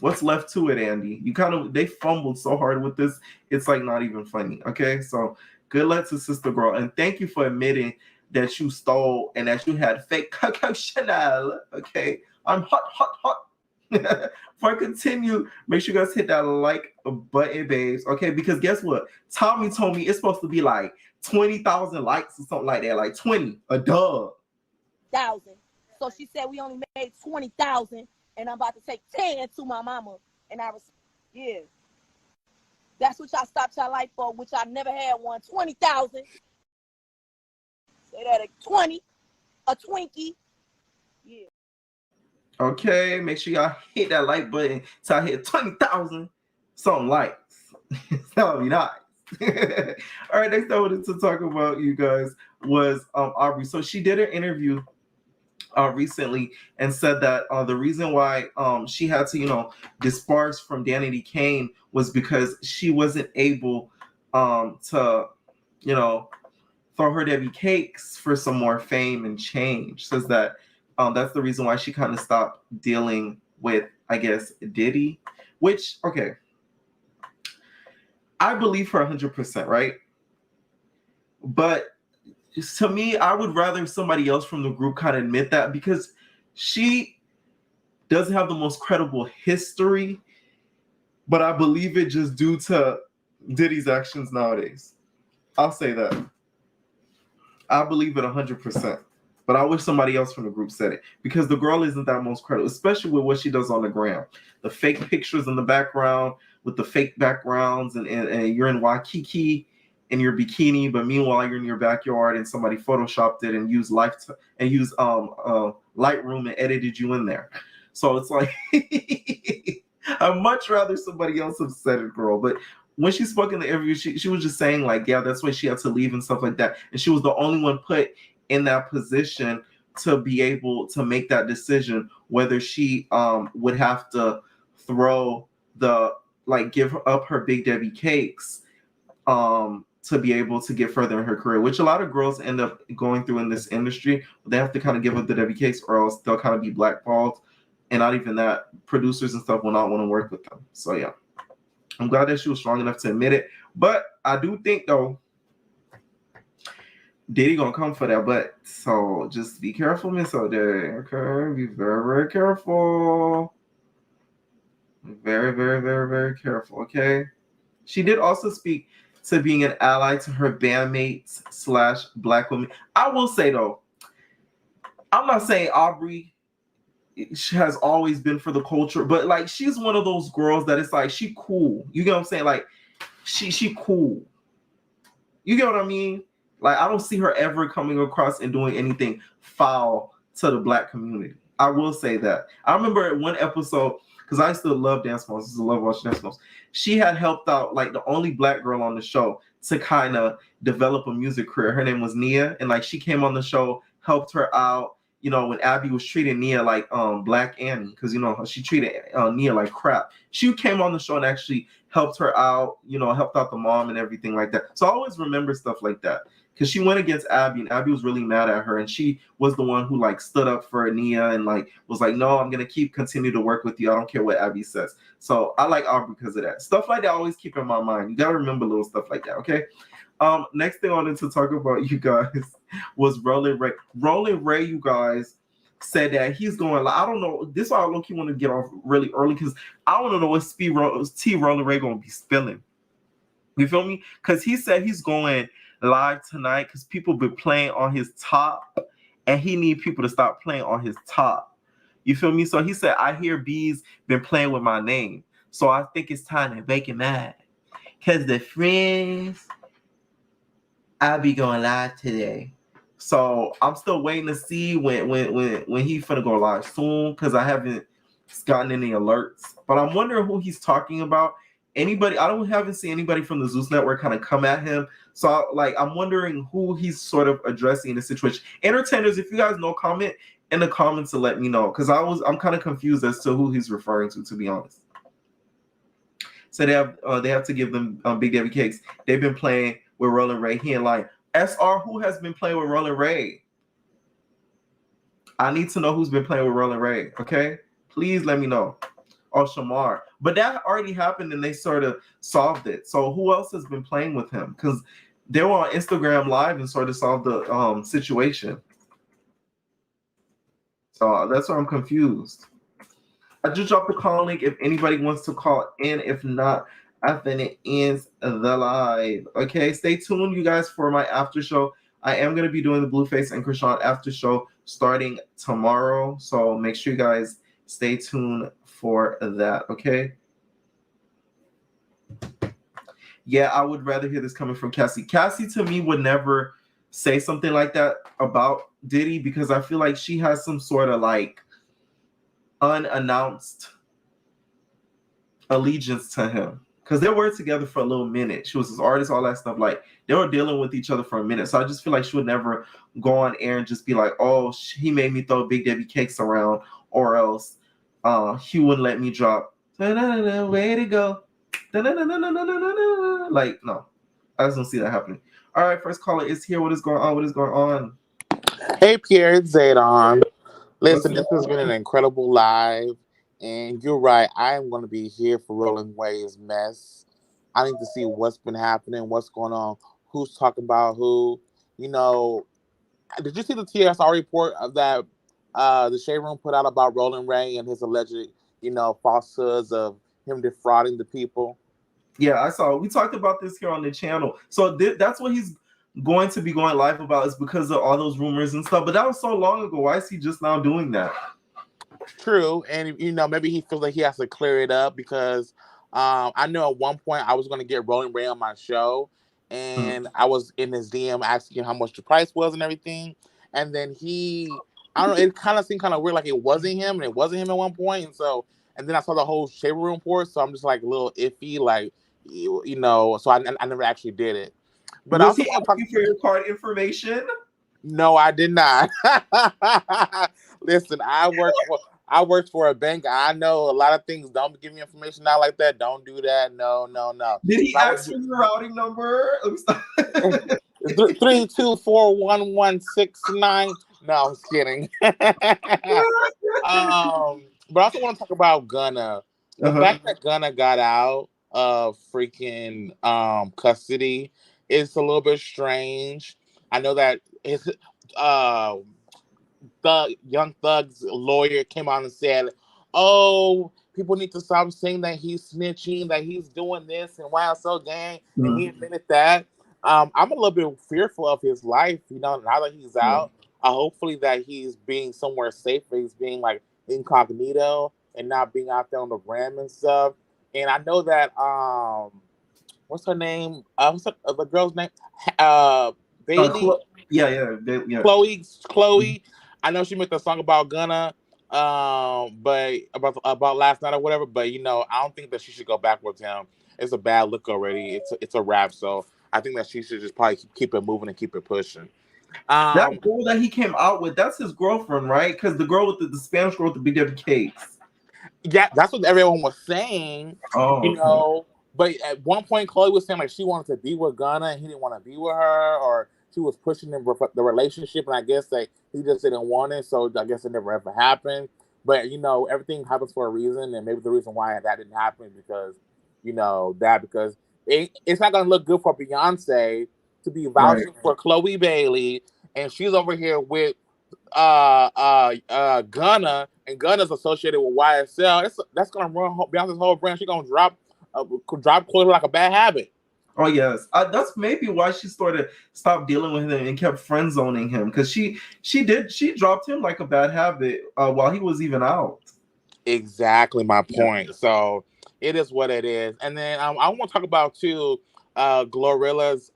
what's left to it, Andy? They fumbled so hard with this. It's like not even funny. Okay, so good luck to Sister Girl, and thank you for admitting that you stole and that you had fake Coco Chanel. Okay, I'm hot. Before I continue, make sure you guys hit that like button, babes. Okay, because guess what? Tommy told me it's supposed to be like 20,000 likes or something like that, like 20 a dub. 1,000. So she said we only made 20,000. And I'm about to take 10 to my mama. And I was, yeah. That's what y'all stopped y'all life for, which I never had one. 20,000. Say that at 20. A Twinkie. Yeah. Okay, make sure y'all hit that like button till I hit 20,000 something likes. That would be nice. All right, next I wanted to talk about, you guys, was Aubrey. So she did an interview recently and said that the reason why she had to disperse from Danity Kane was because she wasn't able to throw her Debbie cakes for some more fame and change. Says that that's the reason why she kind of stopped dealing with, I guess, Diddy, which, okay, I believe her 100%, right? But to me, I would rather somebody else from the group kind of admit that, because she doesn't have the most credible history, but I believe it just due to Diddy's actions nowadays. I'll say that. I believe it 100%, but I wish somebody else from the group said it, because the girl isn't that most credible, especially with what she does on the gram. The fake pictures in the background with the fake backgrounds, and you're in Waikiki in your bikini, but meanwhile you're in your backyard and somebody photoshopped it and used Lightroom and edited you in there. So it's like I'd much rather somebody else have said it, girl. But when she spoke in the interview, she was just saying like, yeah, that's why she had to leave and stuff like that. And she was the only one put in that position to be able to make that decision, whether she would have to give up her Big Debbie cakes to be able to get further in her career, which a lot of girls end up going through in this industry. They have to kind of give up the WKs or else they'll kind of be blackballed. And not even that, producers and stuff will not want to work with them. So yeah, I'm glad that she was strong enough to admit it. But I do think though, Diddy gonna come for that butt. So just be careful, Miss O'Day. Okay, be very, very careful. Very, very, very, very careful. Okay. She did also speak to being an ally to her bandmates / black women. I will say though, I'm not saying Aubrey she has always been for the culture, but like she's one of those girls that it's like she cool. You get what I'm saying? Like she cool. You get what I mean? Like I don't see her ever coming across and doing anything foul to the black community. I will say that. I remember one episode, because I still love Dance Moms. I still love watching Dance Moms. She had helped out like the only black girl on the show to kind of develop a music career. Her name was Nia, and like she came on the show, helped her out. You know, when Abby was treating Nia like Black Annie, because you know she treated Nia like crap. She came on the show and actually helped her out. You know, helped out the mom and everything like that. So I always remember stuff like that. Because she went against Abby, and Abby was really mad at her, and she was the one who like stood up for Nia and like was like, "No, I'm gonna continue to work with you. I don't care what Abby says." So I like Aubrey because of that. Stuff like that I always keep in my mind. You gotta remember little stuff like that, okay? Next thing I wanted to talk about, you guys, was Roland Ray. Roland Ray, you guys, said that he's going. I don't know. This is why I low-key want to get off really early because I want to know what T Roland Ray gonna be spilling. You feel me? Because he said he's going live tonight because people been playing on his top and he need people to stop playing on his top. You feel me? So he said, I hear bees been playing with my name. So I think it's time to make him mad. Because the friends, I'll be going live today. So I'm still waiting to see when he finna go live soon because I haven't gotten any alerts. But I'm wondering who he's talking about. Anybody, haven't seen anybody from the Zeus Network kind of come at him. So I'm wondering who he's sort of addressing in the situation. Entertainers, if you guys know, comment in the comments to let me know. Because I'm kind of confused as to who he's referring to be honest. So they have to give them Big Debbie Cakes. They've been playing with Roland Ray. He ain't lying. SR, who has been playing with Roland Ray? I need to know who's been playing with Roland Ray, okay? Please let me know. Or Shamar. But that already happened and they sort of solved it. So who else has been playing with him? Because they were on Instagram Live and sort of solved the situation. So that's why I'm confused. I just dropped the call link if anybody wants to call in. If not, after it ends the live. Okay, stay tuned, you guys, for my after show. I am going to be doing the Blueface and Krishan after show starting tomorrow. So make sure you guys stay tuned for that, okay? Yeah, I would rather hear this coming from Cassie. Cassie, to me, would never say something like that about Diddy because I feel like she has some sort of like unannounced allegiance to him. Because they were together for a little minute. She was his artist, all that stuff. Like, they were dealing with each other for a minute. So I just feel like she would never go on air and just be like, oh, he made me throw Big Debbie Cakes around, or else he wouldn't let me drop. Way to go. Like, no. I just don't see that happening. All right, first caller is here. What is going on? What is going on? Hey, Pierre, it's Zaydon. Listen, this has been an incredible live. And you're right. I am going to be here for Rolling Ray's mess. I need to see what's been happening, what's going on, who's talking about who. You know, did you see the TSR report of that the Shade Room put out about Rolling Ray and his alleged, falsehoods of him defrauding the people? Yeah, I saw. We talked about this here on the channel. So that's what he's going to be going live about, is because of all those rumors and stuff. But that was so long ago. Why is he just now doing that? True, and maybe he feels like he has to clear it up because I know at one point I was going to get Rolling Ray on my show, and I was in his DM asking him how much the price was and everything, and then I don't know, it kind of seemed kind of weird, like it wasn't him, and it wasn't him at one point, and then I saw the whole Shade Room report, so I'm just like a little iffy, like so I never actually did it. But was he asking for your card information? No, I did not. Listen, I worked for a bank. I know a lot of things. Don't give me information out like that. Don't do that. No, no, no. Did he That ask for your routing number? 3241169. No, I was kidding. But I also want to talk about Gunna. The fact that Gunna got out of freaking custody is a little bit strange. I know that his Young Thug's lawyer came out and said, "Oh, people need to stop saying that he's snitching, that he's doing this and YSL gang," and he admitted that. I'm a little bit fearful of his life, now that he's out. Hopefully that he's being somewhere safe, that he's being like incognito and not being out there on the gram and stuff. And I know that what's her name? What's the girl's name? Bailey. Yeah. Chloe. I know she made a song about Gunna, but about last night or whatever. But I don't think that she should go back with him. It's a bad look already. It's a wrap. So I think that she should just probably keep it moving and keep it pushing. That girl that he came out with, that's his girlfriend, right? Because the girl with the Spanish girl with the big W cakes. Yeah, that's what everyone was saying. Oh, But at one point, Chloe was saying like she wanted to be with Gunna and he didn't want to be with her, or she was pushing the relationship, and I guess that he just didn't want it, so I guess it never ever happened. But everything happens for a reason, and maybe the reason why that didn't happen because because it's not gonna look good for Beyonce to be vouching for Chloe Bailey, and she's over here with Gunna, and Gunna's associated with YSL. That's gonna ruin Beyonce's whole brand. She's gonna drop Chloe like a bad habit. Oh yes, that's maybe why she started stopped dealing with him and kept friend zoning him, because she dropped him like a bad habit while he was even out. Exactly my point. So it is what it is. And then I want to talk about too Glorilla's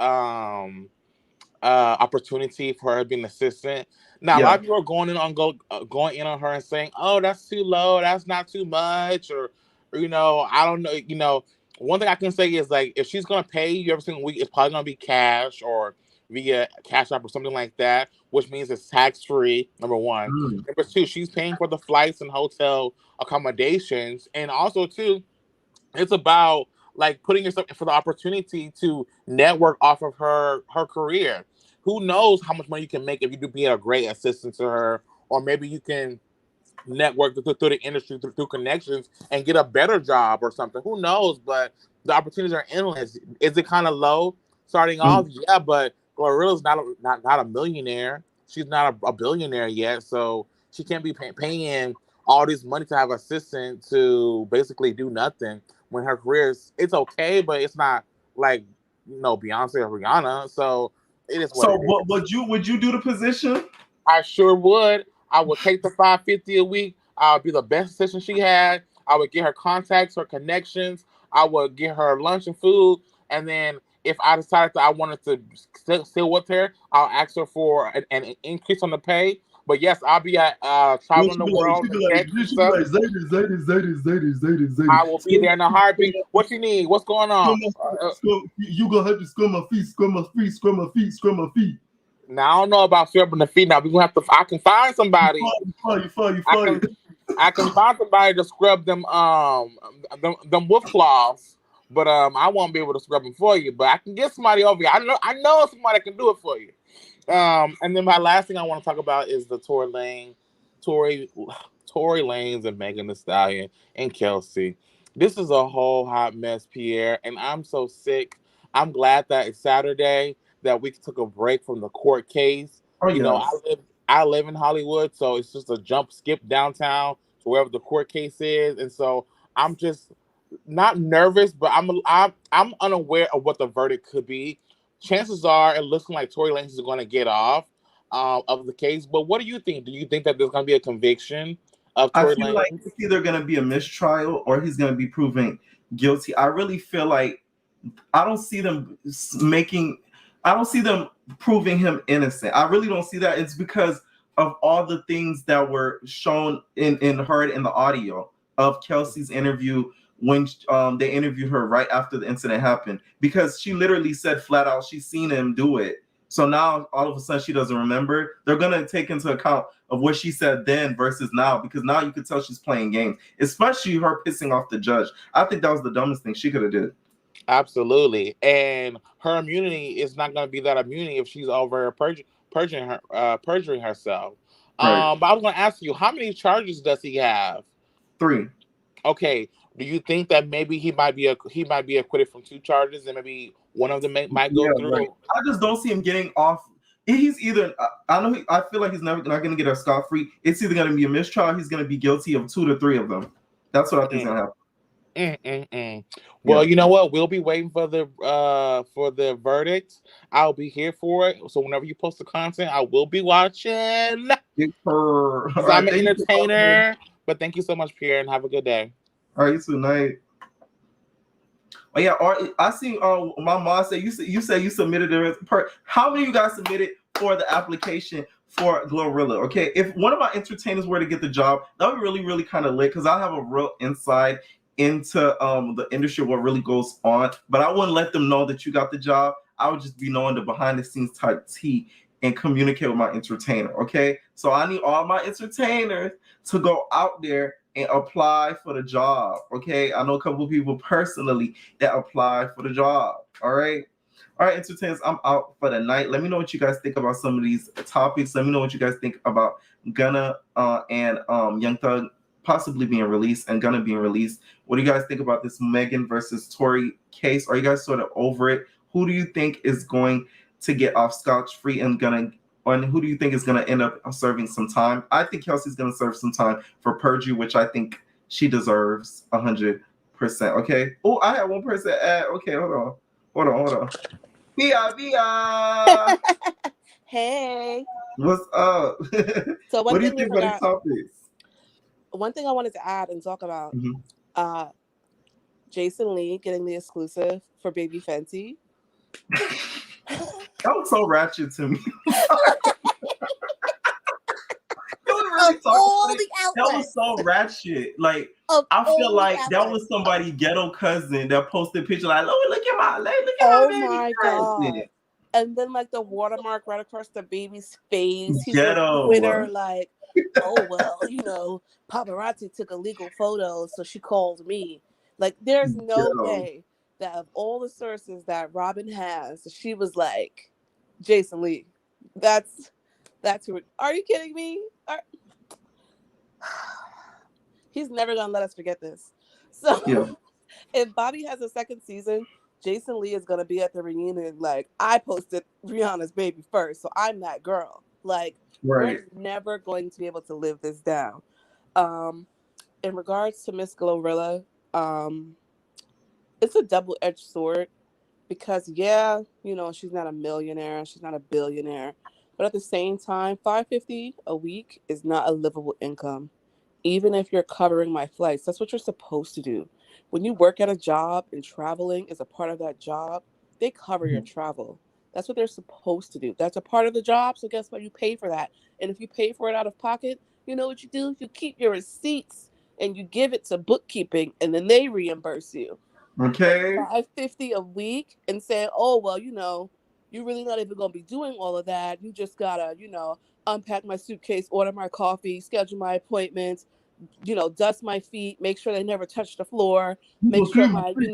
opportunity for her being an assistant. Now a lot of people are going in on her and saying, "Oh, that's too low. That's not too much," or I don't know. One thing I can say is like if she's gonna pay you every single week, it's probably gonna be cash or via Cash App or something like that, which means it's tax free. Number one. Number two, she's paying for the flights and hotel accommodations, and also too, it's about like putting yourself for the opportunity to network off of her career. Who knows how much money you can make if you do be a great assistant to her, or maybe you can network through the industry through connections and get a better job or something. Who knows? But the opportunities are endless. Is it kind of low starting off? Yeah, but Glorilla's not a millionaire. She's not a billionaire yet, so she can't be paying all this money to have an assistant to basically do nothing when her career it's okay, but it's not like Beyonce or Rihanna. So it is. Would you do the position? I sure would. I would take the $550 a week. I would be the best assistant she had. I would get her contacts, her connections. I would get her lunch and food. And then if I decided that I wanted to still with her, I'll ask her for an increase on the pay. But yes, I'll be at traveling the world. I will be there in a heartbeat. What you need? What's going on? You gonna have to scrub my feet. Now I don't know about scrubbing the feet. Now we gonna have to. I can find somebody. You fine. I can find somebody to scrub them wolf claws, but I won't be able to scrub them for you. But I can get somebody over here. I know somebody that can do it for you. And then my last thing I want to talk about is the Tory Lanez and Megan Thee Stallion and Kelsey. This is a whole hot mess, Pierre, and I'm so sick. I'm glad that it's Saturday, that we took a break from the court case. I live in Hollywood, so it's just a skip downtown to wherever the court case is, and so I'm just not nervous, but I'm unaware of what the verdict could be. Chances are, it looks like Tory Lanez is going to get off of the case. But what do you think? Do you think that there's going to be a conviction of Tory Lanez? I feel like it's either going to be a mistrial or he's going to be proven guilty. I really feel like I don't see them proving him innocent. I really don't see that. It's because of all the things that were shown and heard in the audio of Kelsey's interview when they interviewed her right after the incident happened, because she literally said flat out she's seen him do it. So now all of a sudden she doesn't remember. They're gonna take into account of what she said then versus now, because now you could tell she's playing games, especially her pissing off the judge. I think that was the dumbest thing she could have did. Absolutely. And her immunity is not going to be that immunity if she's over perjuring herself. Right. But I was going to ask you, how many charges does he have? 3. Okay. Do you think that maybe he might be acquitted from 2 charges, and maybe one of them might go through? Right. I just don't see him getting off. He's either I feel like he's never not going to get a scot free. It's either going to be a mistrial. He's going to be guilty of 2 to 3 of them. That's what I think is going to happen. Well, you know what? We'll be waiting for the verdict. I'll be here for it. So whenever you post the content, I will be watching. I'm an entertainer. But thank you so much, Pierre, and have a good day. All right, you too, night. Oh yeah, I see. My mom said you said you submitted it. How many of you guys submitted for the application for Glorilla? Okay, if one of my entertainers were to get the job, that would be really, really kind of lit, because I have a real insight into the industry, what really goes on. But I wouldn't let them know that you got the job. I would just be knowing the behind the scenes type tea and communicate with my entertainer. Okay, so I need all my entertainers to go out there and apply for the job. Okay, I know a couple of people personally that applied for the job. All right, entertainers, I'm out for the night. Let me know what you guys think about some of these topics. Let me know what you guys think about Gunna and Young Thug possibly being released and Gunna being released. What do you guys think about this Megan versus Tory case? Are you guys sort of over it? Who do you think is going to get off scotch-free and who do you think is going to end up serving some time? I think Kelsey's going to serve some time for perjury, which I think she deserves 100%. Okay. Oh, I had one person add. Okay, hold on. Bia. Hey. What's up? So what do you think about these topics? One thing I wanted to add and talk about, Jason Lee getting the exclusive for Baby Fenty. That was so ratchet to me. That was so ratchet. Like, I feel like that was somebody ghetto cousin that posted picture like, "Oh, look at my baby God. And then like the watermark right across the baby's face. He's ghetto. On Twitter like, oh well, paparazzi took illegal photos, so she called me. Like, there's no way that of all the sources that Robin has, she was like, Jason Lee. That's who. Are you kidding me? He's never gonna let us forget this. So if Bobby has a second season, Jason Lee is gonna be at the reunion like, I posted Rihanna's baby first, so I'm that girl. Like, we're never going to be able to live this down. In regards to Miss Glorilla, it's a double-edged sword, because she's not a millionaire, she's not a billionaire, but at the same time, $550 a week is not a livable income. Even if you're covering my flights, that's what you're supposed to do. When you work at a job and traveling is a part of that job, they cover your travel. That's what they're supposed to do. That's a part of the job, so guess what? You pay for that. And if you pay for it out of pocket, you know what you do? You keep your receipts and you give it to bookkeeping, and then they reimburse you. Okay. $550 a week, and say, oh, well, you're really not even going to be doing all of that. You just got to, unpack my suitcase, order my coffee, schedule my appointments, dust my feet, make sure they never touch the floor, make sure my, exactly,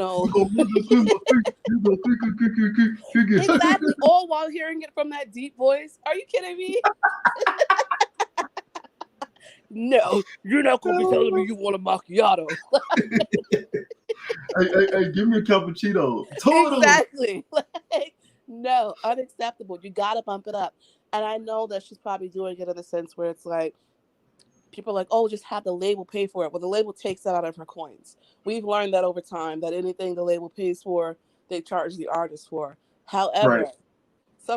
all while hearing it from that deep voice. Are you kidding me? No, you're not going to be telling me you want a macchiato. hey, give me a cappuccino. Totally. Exactly. No, unacceptable. You got to bump it up. And I know that she's probably doing it in a sense where it's like, people are like, oh, just have the label pay for it. Well, the label takes that out of her coins. We've learned that over time, that anything the label pays for, they charge the artist for. However,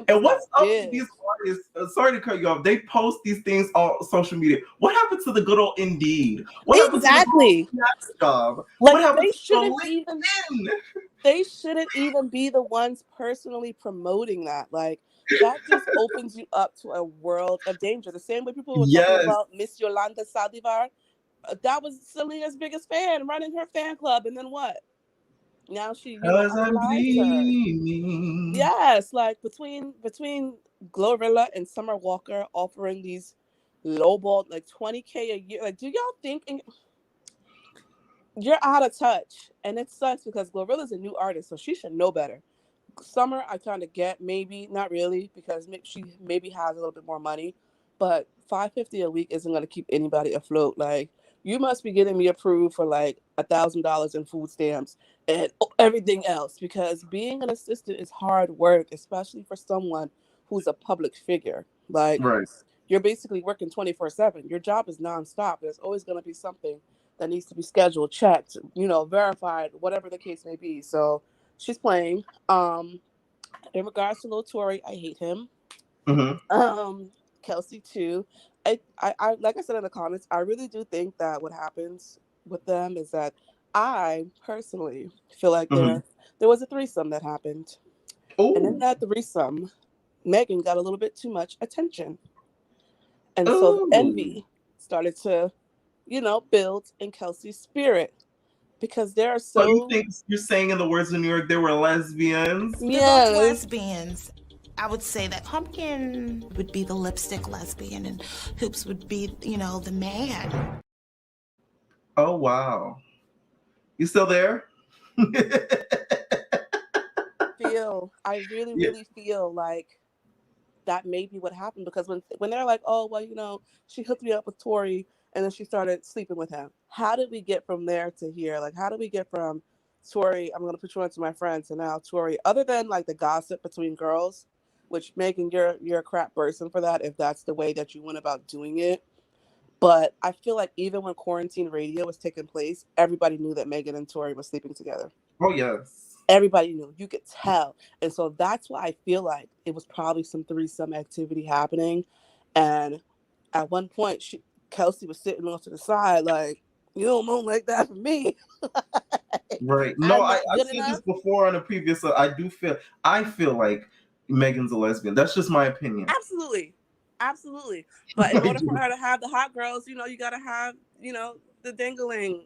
and what's up with these artists? Sorry to cut you off. They post these things on social media. What happened to the good old Indeed? What happened to the job? Like, what happened they shouldn't even be the ones personally promoting that. Like, that just opens you up to a world of danger. The same way people were talking about Miss Yolanda Saldivar. That was Selena's biggest fan, running her fan club, and then what? Now she, Cause I'm unalived her. dreaming. Yes, like between Glorilla and Summer Walker offering these lowball like 20K a year. Like, do y'all think you're out of touch? And it sucks because Glorilla's a new artist, so she should know better. Summer, I kind of get, maybe not really, because she maybe has a little bit more money, but 550 a week isn't going to keep anybody afloat. Like, you must be getting me approved for like $1,000 in food stamps and everything else, because being an assistant is hard work, especially for someone who's a public figure. Like, Right. you're basically working 24/7. Your job is nonstop. There's always going to be something that needs to be scheduled, checked, verified, whatever the case may be. So she's playing. In regards to Lil Tory, I hate him. Mm-hmm. Kelsey too. I like I said in the comments, I really do think that what happens with them is that I personally feel like Mm-hmm. there was a threesome that happened, and in Oh. that threesome, Megan got a little bit too much attention, and so the Oh. envy started to, build in Kelsey's spirit because they are So you so think you're saying in the words of New York, they were lesbians? They're both yes. lesbians. I would say that Pumpkin would be the lipstick lesbian and Hoops would be, the man. Oh wow. You still there? I really, Yeah. really feel like that may be what happened because when they're like, oh well, she hooked me up with Tory and then she started sleeping with him. How did we get from there to here? Like, how did we get from Tory, I'm gonna put you on to my friends, and now Tory? Other than like the gossip between girls, which Megan, you're a crap person for that if that's the way that you went about doing it. But I feel like even when quarantine radio was taking place, everybody knew that Megan and Tory were sleeping together. Oh yes. Everybody knew. You could tell. And so that's why I feel like it was probably some threesome activity happening. And at one point, Kelsey was sitting off to the side like, you don't moan like that for me. Right. No, I'm I not good said this enough. before on a previous. I feel like Megan's a lesbian. That's just my opinion. Absolutely. Absolutely. But in I order for do. her to have the hot girls, you got to have, the dingling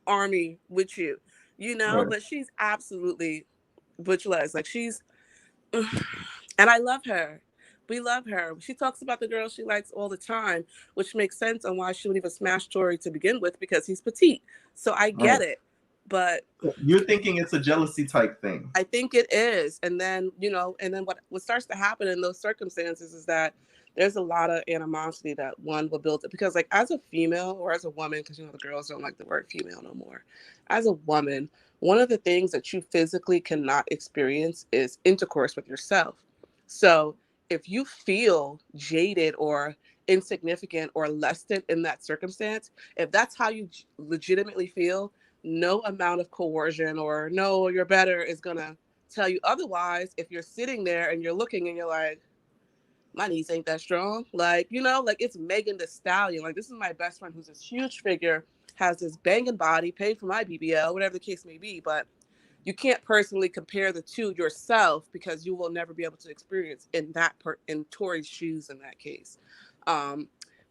army with you, Right. but she's absolutely butchless. Like and I love her. We love her. She talks about the girls she likes all the time, which makes sense on why she would even smash Tory to begin with because he's petite. So I Right. get it. But You're thinking it's a jealousy type thing. I think it is. And then, what starts to happen in those circumstances is that there's a lot of animosity that one will build up. Because like as a female or as a woman, because the girls don't like the word female no more. As a woman, one of the things that you physically cannot experience is intercourse with yourself. So if you feel jaded or insignificant or less than in that circumstance, if that's how you legitimately feel, no amount of coercion or no, you're better is gonna tell you otherwise. If you're sitting there and you're looking and you're like, my knees ain't that strong, like it's Megan Thee Stallion. Like, this is my best friend who's this huge figure, has this banging body, paid for my BBL, whatever the case may be. But you can't personally compare the two yourself because you will never be able to experience in Tory's shoes in that case.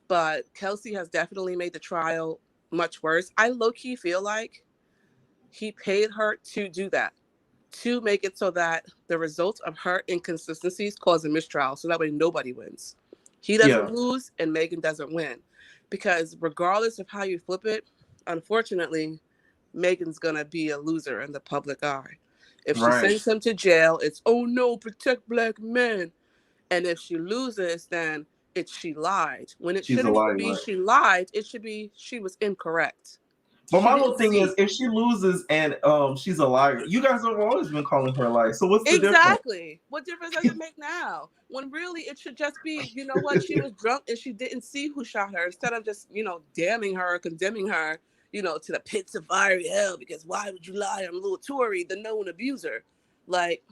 But Kelsey has definitely made the trial much worse. I low-key feel like he paid her to do that, to make it so that the result of her inconsistencies cause a mistrial, so that way nobody wins. He Yeah. doesn't lose and Megan doesn't win. Because regardless of how you flip it, unfortunately, Megan's gonna be a loser in the public eye. If she Right. sends him to jail, it's, oh no, protect black men. And if she loses, then it's she lied. When it She's a shouldn't even liar. be Right. she lied, it should be she was incorrect. But She my whole didn't thing is, see. if she loses and she's a liar, you guys have always been calling her a liar. So what's the difference? Exactly. What difference does it make now? When really it should just be, you know what, she was drunk and she didn't see who shot her, instead of just, damning her, condemning her, to the pits of fiery hell because why would you lie on little Tory, the known abuser? Like,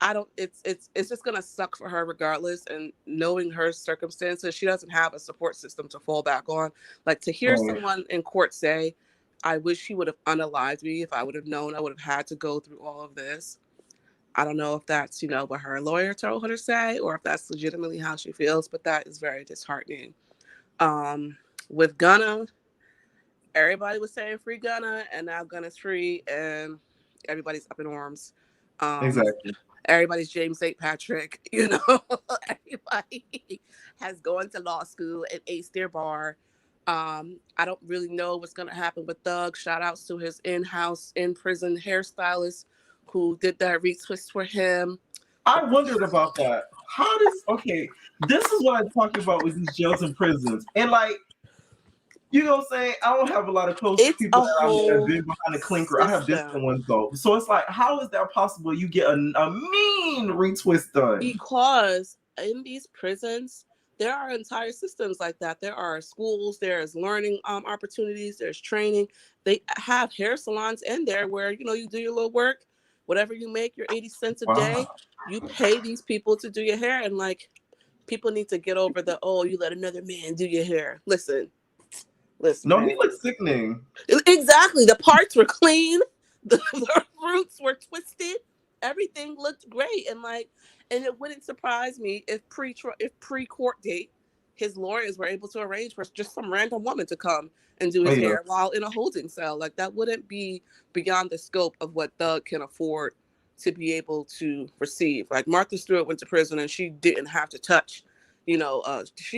I don't it's just gonna suck for her regardless. And knowing her circumstances, she doesn't have a support system to fall back on. Like, to hear Right. someone in court say, I wish he would have unalived me. If I would have known I would have had to go through all of this. I don't know if that's, what her lawyer told her to say or if that's legitimately how she feels, but that is very disheartening. With Gunna, everybody was saying free Gunna, and now Gunna's free, and everybody's up in arms. Um, Exactly. Everybody's James St. Patrick, you know. Everybody has gone to law school and aced their bar. I don't really know what's gonna happen with Thug. Shout outs to his in-house, in-prison hairstylist who did that retwist for him. I wondered about that. How does okay? This is what I'm talking about with these jails and prisons, and like you know, what I'm saying I don't have a lot of close It's people a that I've whole been behind a clinker. I have distant system ones though, so it's like, how is that possible? You get a mean retwist done. because in these prisons there are entire systems like that. There are schools, there's learning opportunities, there's training. They have hair salons in there where you do your little work, whatever you make, your 80 cents a day, Wow. you pay these people to do your hair. And like, people need to get over the, oh, you let another man do your hair. Listen, No, he man. looks sickening. Exactly. The parts were clean. The roots were twisted. Everything looked great. And it wouldn't surprise me if pre-court date, his lawyers were able to arrange for just some random woman to come and do Oh his yeah, hair while in a holding cell. Like, that wouldn't be beyond the scope of what Thug can afford to be able to receive. Like, Martha Stewart went to prison and she didn't have to touch, she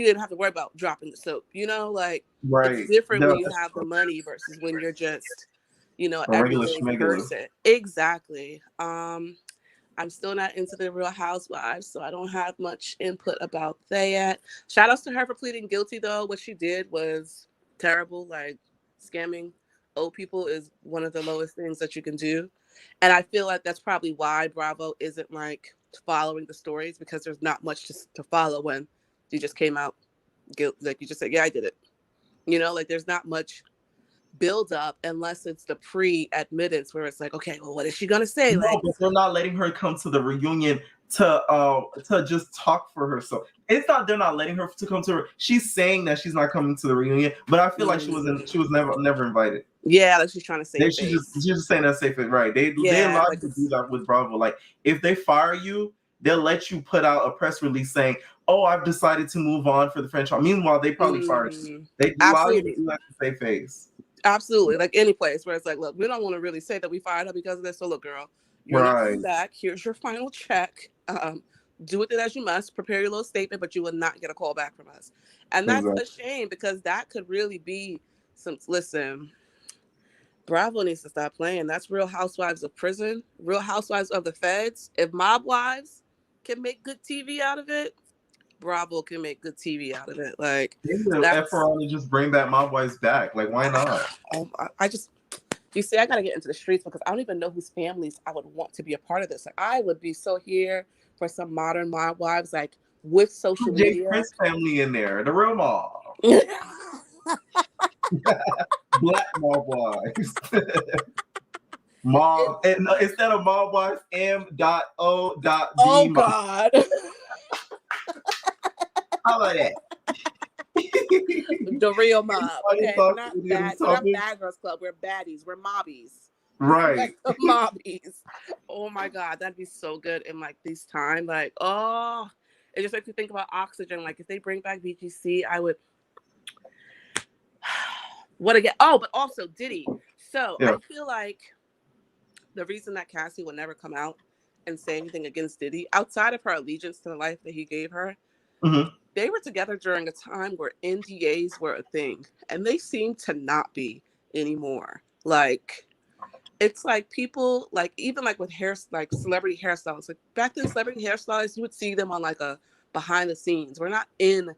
didn't have to worry about dropping the soap, like, it's right. different when No, you that's have the money versus when you're just, a regular everyday schmegular. person. Exactly. I'm still not into the Real Housewives, so I don't have much input about that. Shout outs to her for pleading guilty, though. What she did was terrible. Like, scamming old people is one of the lowest things that you can do. And I feel like that's probably why Bravo isn't like following the stories, because there's not much to follow when you just came out guilt. Like, you just said, yeah, I did it. Like, there's not much build up unless it's the pre-admittance where it's like, okay, well, what is she gonna say? No, Like, but they're not letting her come to the reunion to just talk for herself. It's not they're not letting her to come to her. She's saying that she's not coming to the reunion, but I feel like she was never invited. yeah, like she's trying to save She's face. just saying that safe it right. They Yeah, allow like you to do it's that with Bravo. Like if they fire you, they'll let you put out a press release saying, "Oh, I've decided to move on for the franchise." Meanwhile, they probably fired you. They allow you to absolutely, do that to save face. absolutely. Like any place where it's like, look, we don't want to really say that we fired her because of this. So look, girl, you're not Right. coming back. Here's your final check. Do with it as you must. Prepare your little statement, but you will not get a call back from us. And that's Exactly. a shame, because that could really be some. Listen, Bravo needs to stop playing. That's Real Housewives of Prison, Real Housewives of the Feds. If Mob Wives can make good TV out of it, Bravo can make good TV out of it. Like, Maybe the F that's, around and just bring that mob wives back. Like, why not? oh, I just, you see, I got to get into the streets because I don't even know whose families I would want to be a part of this. Like, I would be so here for some modern Mob Wives, like, with social Jay media. Prince family in there, the real mob, black mob wives, mob, and instead of mob wives, M.O.B. Oh, mob. God. How about that? The real mob. Okay, we're not bad. We're not Right. bad girls club. We're baddies. We're mobbies. The mobbies. Oh my God, that'd be so good in like this time. Like, oh, it just makes me think about Oxygen. Like, if they bring back BGC, I would. What again? Oh, but also Diddy. So Yeah. I feel like the reason that Cassie would never come out and say anything against Diddy, outside of her allegiance to the life that he gave her, they were together during a time where NDAs were a thing, and they seem to not be anymore. Like, it's like people, like, even like with hair, like celebrity hairstylists, like back then, celebrity hairstylists, you would see them on like a behind the scenes. We're not in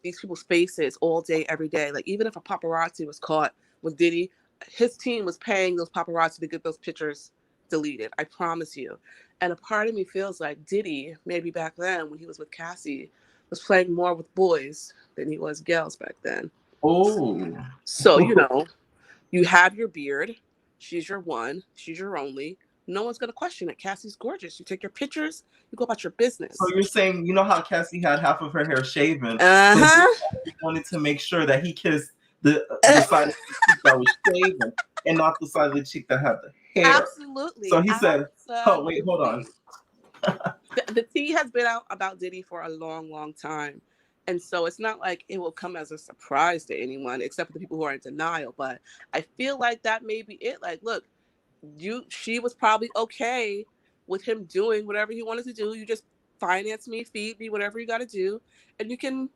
these people's faces all day, every day. Like, even if a paparazzi was caught with Diddy, his team was paying those paparazzi to get those pictures deleted. I promise you. And a part of me feels like Diddy, maybe back then when he was with Cassie, was playing more with boys than he was girls back then. Oh. So, you have your beard. She's your one. She's your only. No one's going to question it. Cassie's gorgeous. You take your pictures. You go about your business. So you're saying, you know how Cassie had half of her hair shaven? Uh-huh. So he wanted to make sure that he kissed the side of the cheek that was shaven and not the side of the cheek that had the hair. Absolutely. So he said, oh, wait, hold on. The tea has been out about Diddy for a long, long time. And so it's not like it will come as a surprise to anyone except for the people who are in denial. But I feel like that may be it. Like, look, she was probably okay with him doing whatever he wanted to do. You just finance me, feed me, whatever you got to do, and you can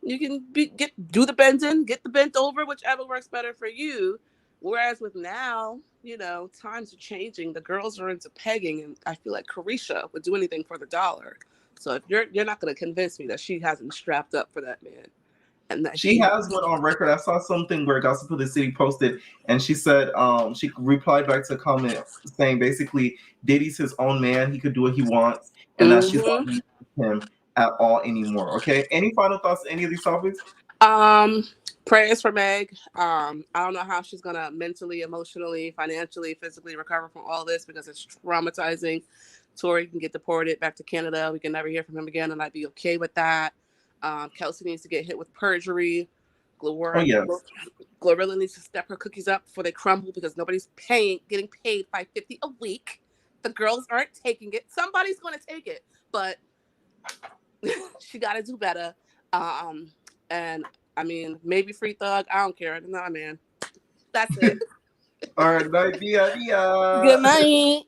do the bending, get the bent over, whichever works better for you. Whereas with now, times are changing. The girls are into pegging, and I feel like Carisha would do anything for the dollar. So if you're not going to convince me that she hasn't strapped up for that man, and that she has went on record. I saw something where Gossip of the City posted, and she said she replied back to a comment saying basically Diddy's his own man. He could do what he wants, and that she's not using him at all anymore. Okay. Any final thoughts on any of these topics? Prayers for Meg. I don't know how she's gonna mentally, emotionally, financially, physically recover from all this because it's traumatizing. Tory can get deported back to Canada. We can never hear from him again, and I'd be okay with that. Kelsey needs to get hit with perjury. Glorilla needs to step her cookies up before they crumble because nobody's getting paid $550 a week. The girls aren't taking it. Somebody's gonna take it, but she got to do better. And I mean, maybe Free Thug. I don't care. Nah, man. That's it. All right, night, Good night.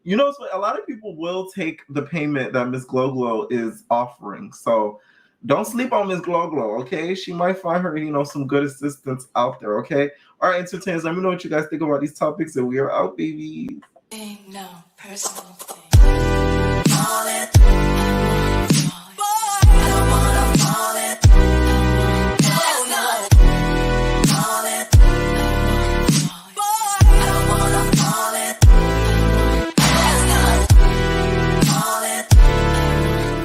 You know, so a lot of people will take the payment that Miss Glow is offering. So don't sleep on Miss Glow, okay? She might find her, some good assistance out there, okay? All right, entertainers, let me know what you guys think about these topics, and we are out, baby. No personal thing.